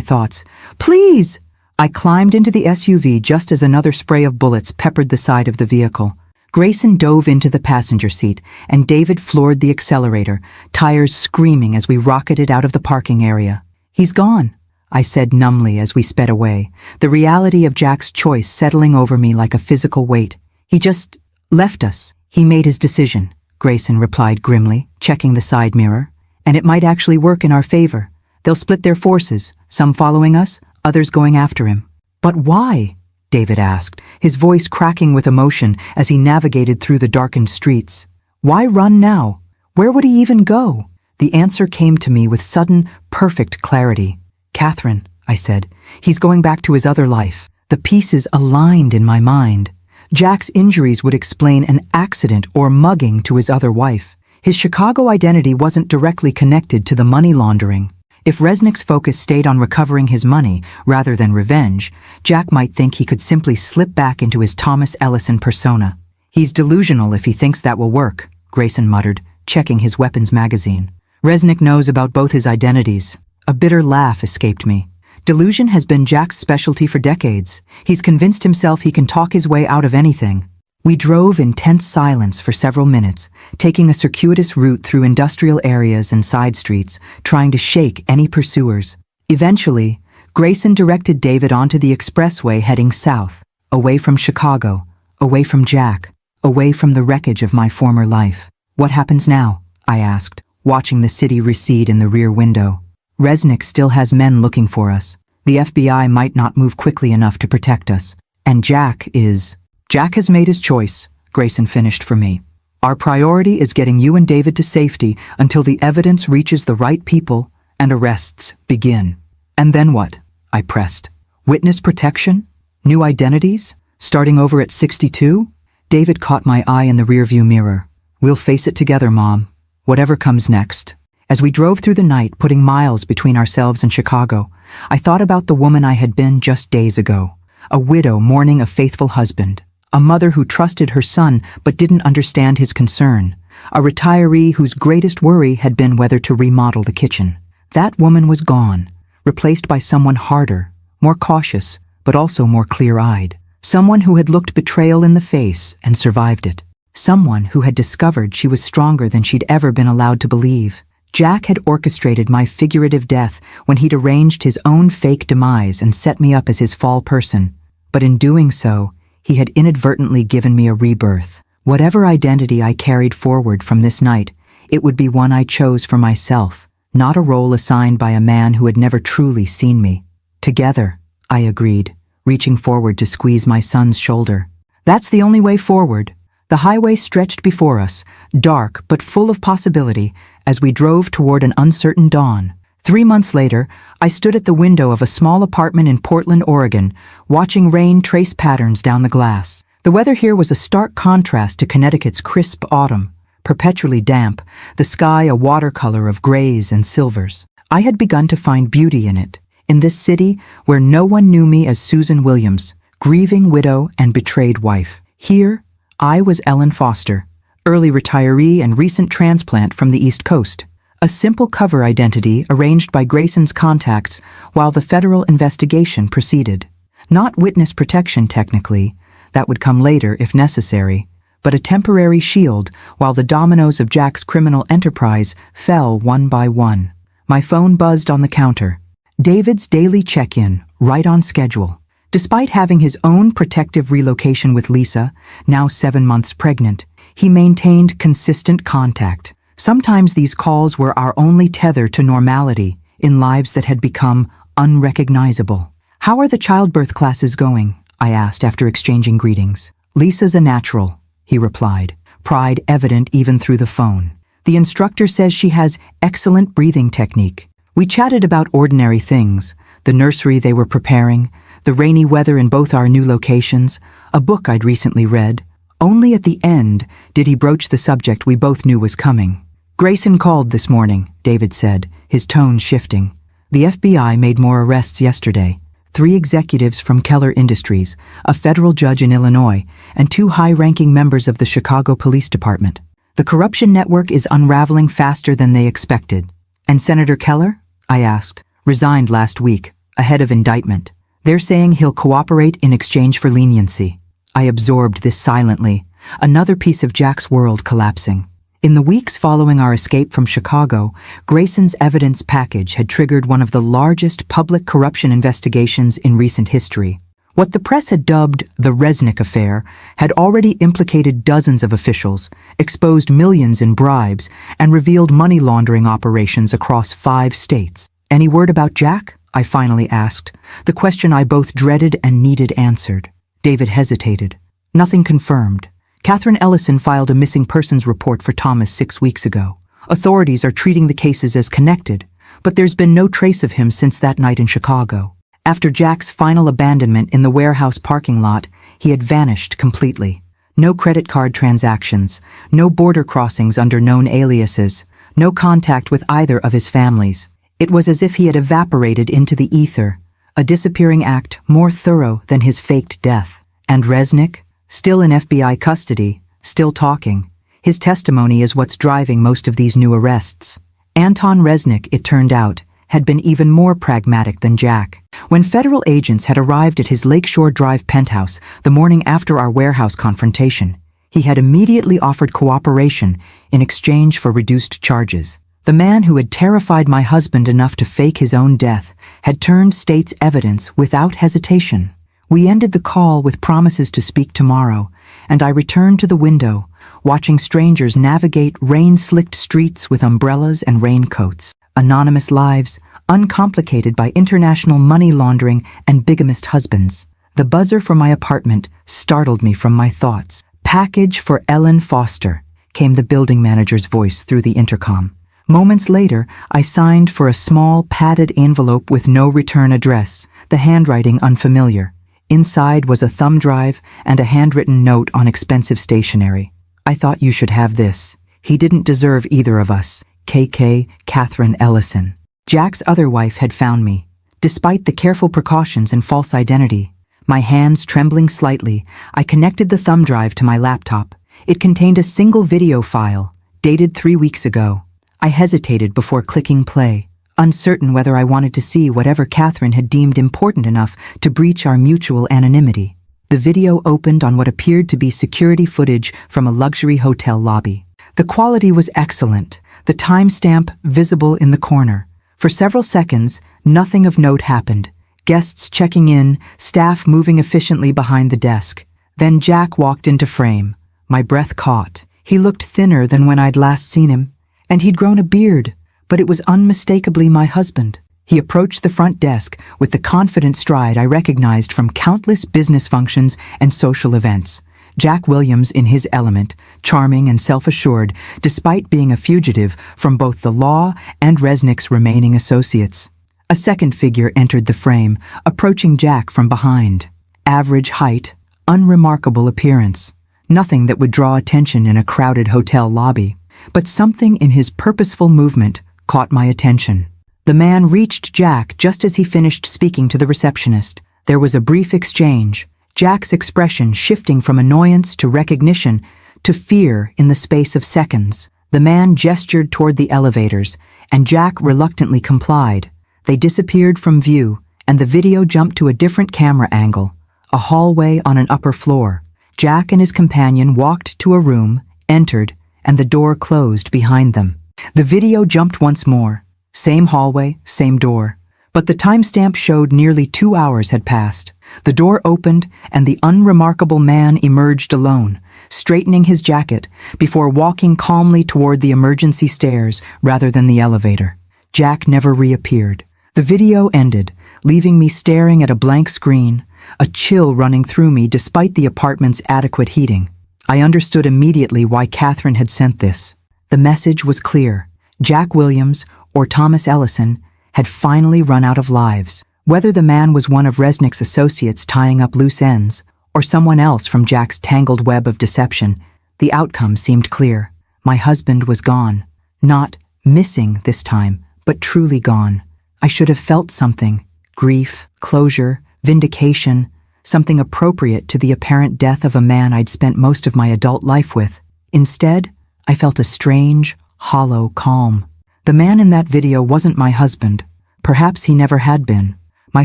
thoughts. "Please!" I climbed into the SUV just as another spray of bullets peppered the side of the vehicle. Grayson dove into the passenger seat, and David floored the accelerator, tires screaming as we rocketed out of the parking area. "He's gone," I said numbly as we sped away, the reality of Jack's choice settling over me like a physical weight. "He just left us. He made his decision," Grayson replied grimly, checking the side mirror. "And it might actually work in our favor. They'll split their forces, some following us, others going after him." "But why?" David asked, his voice cracking with emotion as he navigated through the darkened streets. "Why run now? Where would he even go?" The answer came to me with sudden, perfect clarity. "Catherine," I said, "he's going back to his other life." The pieces aligned in my mind. Jack's injuries would explain an accident or mugging to his other wife. His Chicago identity wasn't directly connected to the money laundering. If Resnick's focus stayed on recovering his money rather than revenge, Jack might think he could simply slip back into his Thomas Ellison persona. He's delusional if he thinks that will work, Grayson muttered, checking his weapons magazine. Resnick knows about both his identities. A bitter laugh escaped me. Delusion has been Jack's specialty for decades. He's convinced himself he can talk his way out of anything. We drove in tense silence for several minutes, taking a circuitous route through industrial areas and side streets, trying to shake any pursuers. Eventually, Grayson directed David onto the expressway heading south, away from Chicago, away from Jack, away from the wreckage of my former life. What happens now? I asked, watching the city recede in the rear window. Resnick still has men looking for us. The FBI might not move quickly enough to protect us. And Jack has made his choice, Grayson finished for me. Our priority is getting you and David to safety until the evidence reaches the right people and arrests begin. And then what? I pressed. Witness protection? New identities? Starting over at 62? David caught my eye in the rearview mirror. We'll face it together, Mom. Whatever comes next. As we drove through the night, putting miles between ourselves and Chicago, I thought about the woman I had been just days ago. A widow mourning a faithful husband. A mother who trusted her son but didn't understand his concern. A retiree whose greatest worry had been whether to remodel the kitchen. That woman was gone, replaced by someone harder, more cautious, but also more clear-eyed. Someone who had looked betrayal in the face and survived it. Someone who had discovered she was stronger than she'd ever been allowed to believe. Jack had orchestrated my figurative death when he'd arranged his own fake demise and set me up as his fall person. But in doing so, he had inadvertently given me a rebirth. Whatever identity I carried forward from this night, it would be one I chose for myself, not a role assigned by a man who had never truly seen me. Together, I agreed, reaching forward to squeeze my son's shoulder. That's the only way forward. The highway stretched before us, dark but full of possibility, as we drove toward an uncertain dawn. 3 months later, I stood at the window of a small apartment in Portland, Oregon, watching rain trace patterns down the glass. The weather here was a stark contrast to Connecticut's crisp autumn, perpetually damp, the sky a watercolor of grays and silvers. I had begun to find beauty in it, in this city where no one knew me as Susan Williams, grieving widow and betrayed wife. Here, I was Ellen Foster, early retiree and recent transplant from the East Coast. A simple cover identity arranged by Grayson's contacts while the federal investigation proceeded. Not witness protection technically, that would come later if necessary, but a temporary shield while the dominoes of Jack's criminal enterprise fell one by one. My phone buzzed on the counter. David's daily check-in, right on schedule. Despite having his own protective relocation with Lisa, now 7 months pregnant, he maintained consistent contact. Sometimes these calls were our only tether to normality in lives that had become unrecognizable. How are the childbirth classes going? I asked after exchanging greetings. Lisa's a natural, he replied, pride evident even through the phone. The instructor says she has excellent breathing technique. We chatted about ordinary things, the nursery they were preparing, the rainy weather in both our new locations, a book I'd recently read. Only at the end did he broach the subject we both knew was coming. Grayson called this morning, David said, his tone shifting. The FBI made more arrests yesterday. 3 executives from Keller Industries, a federal judge in Illinois, and 2 high-ranking members of the Chicago Police Department. The corruption network is unraveling faster than they expected. And Senator Keller? I asked. Resigned last week, ahead of indictment. They're saying he'll cooperate in exchange for leniency. I absorbed this silently, another piece of Jack's world collapsing. In the weeks following our escape from Chicago, Grayson's evidence package had triggered one of the largest public corruption investigations in recent history. What the press had dubbed the Resnick affair had already implicated dozens of officials, exposed millions in bribes, and revealed money laundering operations across 5 states. Any word about Jack? I finally asked, the question I both dreaded and needed answered. David hesitated. Nothing confirmed. Catherine Ellison filed a missing persons report for Thomas 6 weeks ago. Authorities are treating the cases as connected, but there's been no trace of him since that night in Chicago. After Jack's final abandonment in the warehouse parking lot, he had vanished completely. No credit card transactions, no border crossings under known aliases, no contact with either of his families. It was as if he had evaporated into the ether, a disappearing act more thorough than his faked death. And Resnick, still in FBI custody, still talking. His testimony is what's driving most of these new arrests. Anton Resnick, it turned out, had been even more pragmatic than Jack. When federal agents had arrived at his Lakeshore Drive penthouse the morning after our warehouse confrontation, he had immediately offered cooperation in exchange for reduced charges. The man who had terrified my husband enough to fake his own death had turned state's evidence without hesitation. We ended the call with promises to speak tomorrow, and I returned to the window, watching strangers navigate rain-slicked streets with umbrellas and raincoats. Anonymous lives, uncomplicated by international money laundering and bigamist husbands. The buzzer for my apartment startled me from my thoughts. "Package for Ellen Foster," came the building manager's voice through the intercom. Moments later, I signed for a small, padded envelope with no return address, the handwriting unfamiliar. Inside was a thumb drive and a handwritten note on expensive stationery. "I thought you should have this. He didn't deserve either of us. KK Catherine Ellison." Jack's other wife had found me. Despite the careful precautions and false identity, my hands trembling slightly, I connected the thumb drive to my laptop. It contained a single video file, dated 3 weeks ago. I hesitated before clicking play, uncertain whether I wanted to see whatever Catherine had deemed important enough to breach our mutual anonymity. The video opened on what appeared to be security footage from a luxury hotel lobby. The quality was excellent, the timestamp visible in the corner. For several seconds, nothing of note happened. Guests checking in, staff moving efficiently behind the desk. Then Jack walked into frame. My breath caught. He looked thinner than when I'd last seen him, and he'd grown a beard, but it was unmistakably my husband. He approached the front desk with the confident stride I recognized from countless business functions and social events. Jack Williams in his element, charming and self-assured, despite being a fugitive from both the law and Resnick's remaining associates. A second figure entered the frame, approaching Jack from behind. Average height, unremarkable appearance. Nothing that would draw attention in a crowded hotel lobby. But something in his purposeful movement caught my attention. The man reached Jack just as he finished speaking to the receptionist. There was a brief exchange, Jack's expression shifting from annoyance to recognition to fear in the space of seconds. The man gestured toward the elevators, and Jack reluctantly complied. They disappeared from view, and the video jumped to a different camera angle, a hallway on an upper floor. Jack and his companion walked to a room, entered, and the door closed behind them. The video jumped once more. Same hallway, same door. But the timestamp showed nearly 2 hours had passed. The door opened, and the unremarkable man emerged alone, straightening his jacket before walking calmly toward the emergency stairs rather than the elevator. Jack never reappeared. The video ended, leaving me staring at a blank screen, a chill running through me despite the apartment's adequate heating. I understood immediately why Catherine had sent this. The message was clear. Jack Williams, or Thomas Ellison, had finally run out of lives. Whether the man was one of Resnick's associates tying up loose ends, or someone else from Jack's tangled web of deception, the outcome seemed clear. My husband was gone. Not missing this time, but truly gone. I should have felt something. Grief, closure, vindication, something appropriate to the apparent death of a man I'd spent most of my adult life with. Instead, I felt a strange, hollow calm. The man in that video wasn't my husband. Perhaps he never had been. My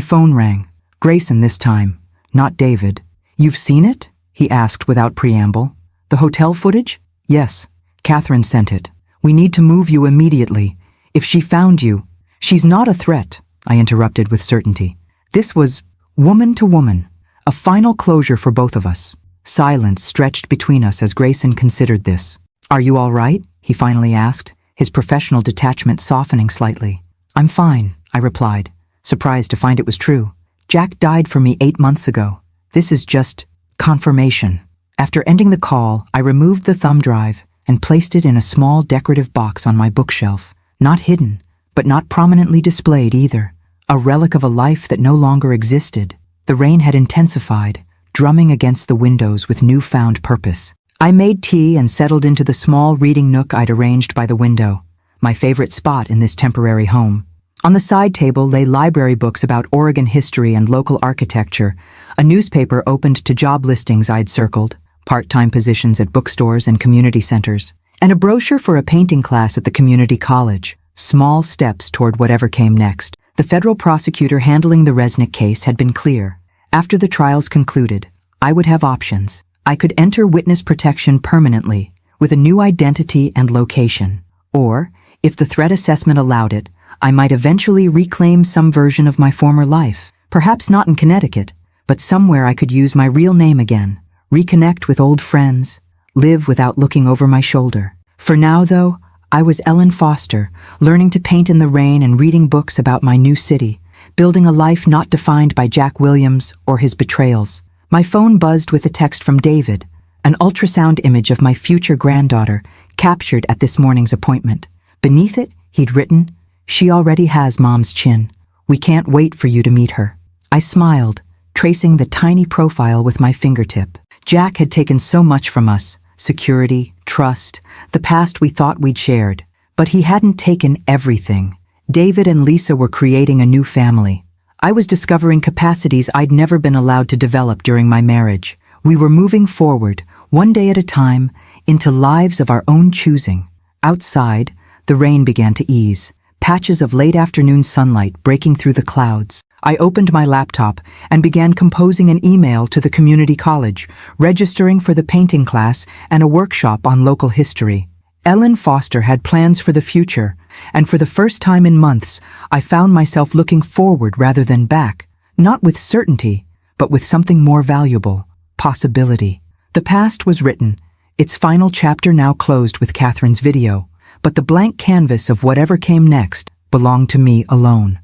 phone rang. Grayson this time, not David. "You've seen it?" he asked without preamble. "The hotel footage?" "Yes. Catherine sent it. We need to move you immediately. If she found you..." "She's not a threat," I interrupted with certainty. This was woman to woman, a final closure for both of us. Silence stretched between us as Grayson considered this. "Are you all right?" he finally asked, his professional detachment softening slightly. "I'm fine," I replied, surprised to find it was true. "Jack died for me 8 months ago. This is just confirmation." After ending the call, I removed the thumb drive and placed it in a small decorative box on my bookshelf. Not hidden, but not prominently displayed either. A relic of a life that no longer existed. The rain had intensified, drumming against the windows with newfound purpose. I made tea and settled into the small reading nook I'd arranged by the window, my favorite spot in this temporary home. On the side table lay library books about Oregon history and local architecture, a newspaper opened to job listings I'd circled, part-time positions at bookstores and community centers, and a brochure for a painting class at the community college. Small steps toward whatever came next. The federal prosecutor handling the Resnick case had been clear. After the trials concluded, I would have options. I could enter witness protection permanently, with a new identity and location. Or, if the threat assessment allowed it, I might eventually reclaim some version of my former life. Perhaps not in Connecticut, but somewhere I could use my real name again, reconnect with old friends, live without looking over my shoulder. For now, though, I was Ellen Foster, learning to paint in the rain and reading books about my new city, building a life not defined by Jack Williams or his betrayals. My phone buzzed with a text from David, an ultrasound image of my future granddaughter, captured at this morning's appointment. Beneath it, he'd written, "She already has Mom's chin. We can't wait for you to meet her." I smiled, tracing the tiny profile with my fingertip. Jack had taken so much from us. Security, trust, the past we thought we'd shared. But he hadn't taken everything. David and Lisa were creating a new family. I was discovering capacities I'd never been allowed to develop during my marriage. We were moving forward, one day at a time, into lives of our own choosing. Outside, the rain began to ease, patches of late afternoon sunlight breaking through the clouds. I opened my laptop and began composing an email to the community college, registering for the painting class and a workshop on local history. Ellen Foster had plans for the future, and for the first time in months, I found myself looking forward rather than back, not with certainty, but with something more valuable, possibility. The past was written, its final chapter now closed with Catherine's video, but the blank canvas of whatever came next belonged to me alone.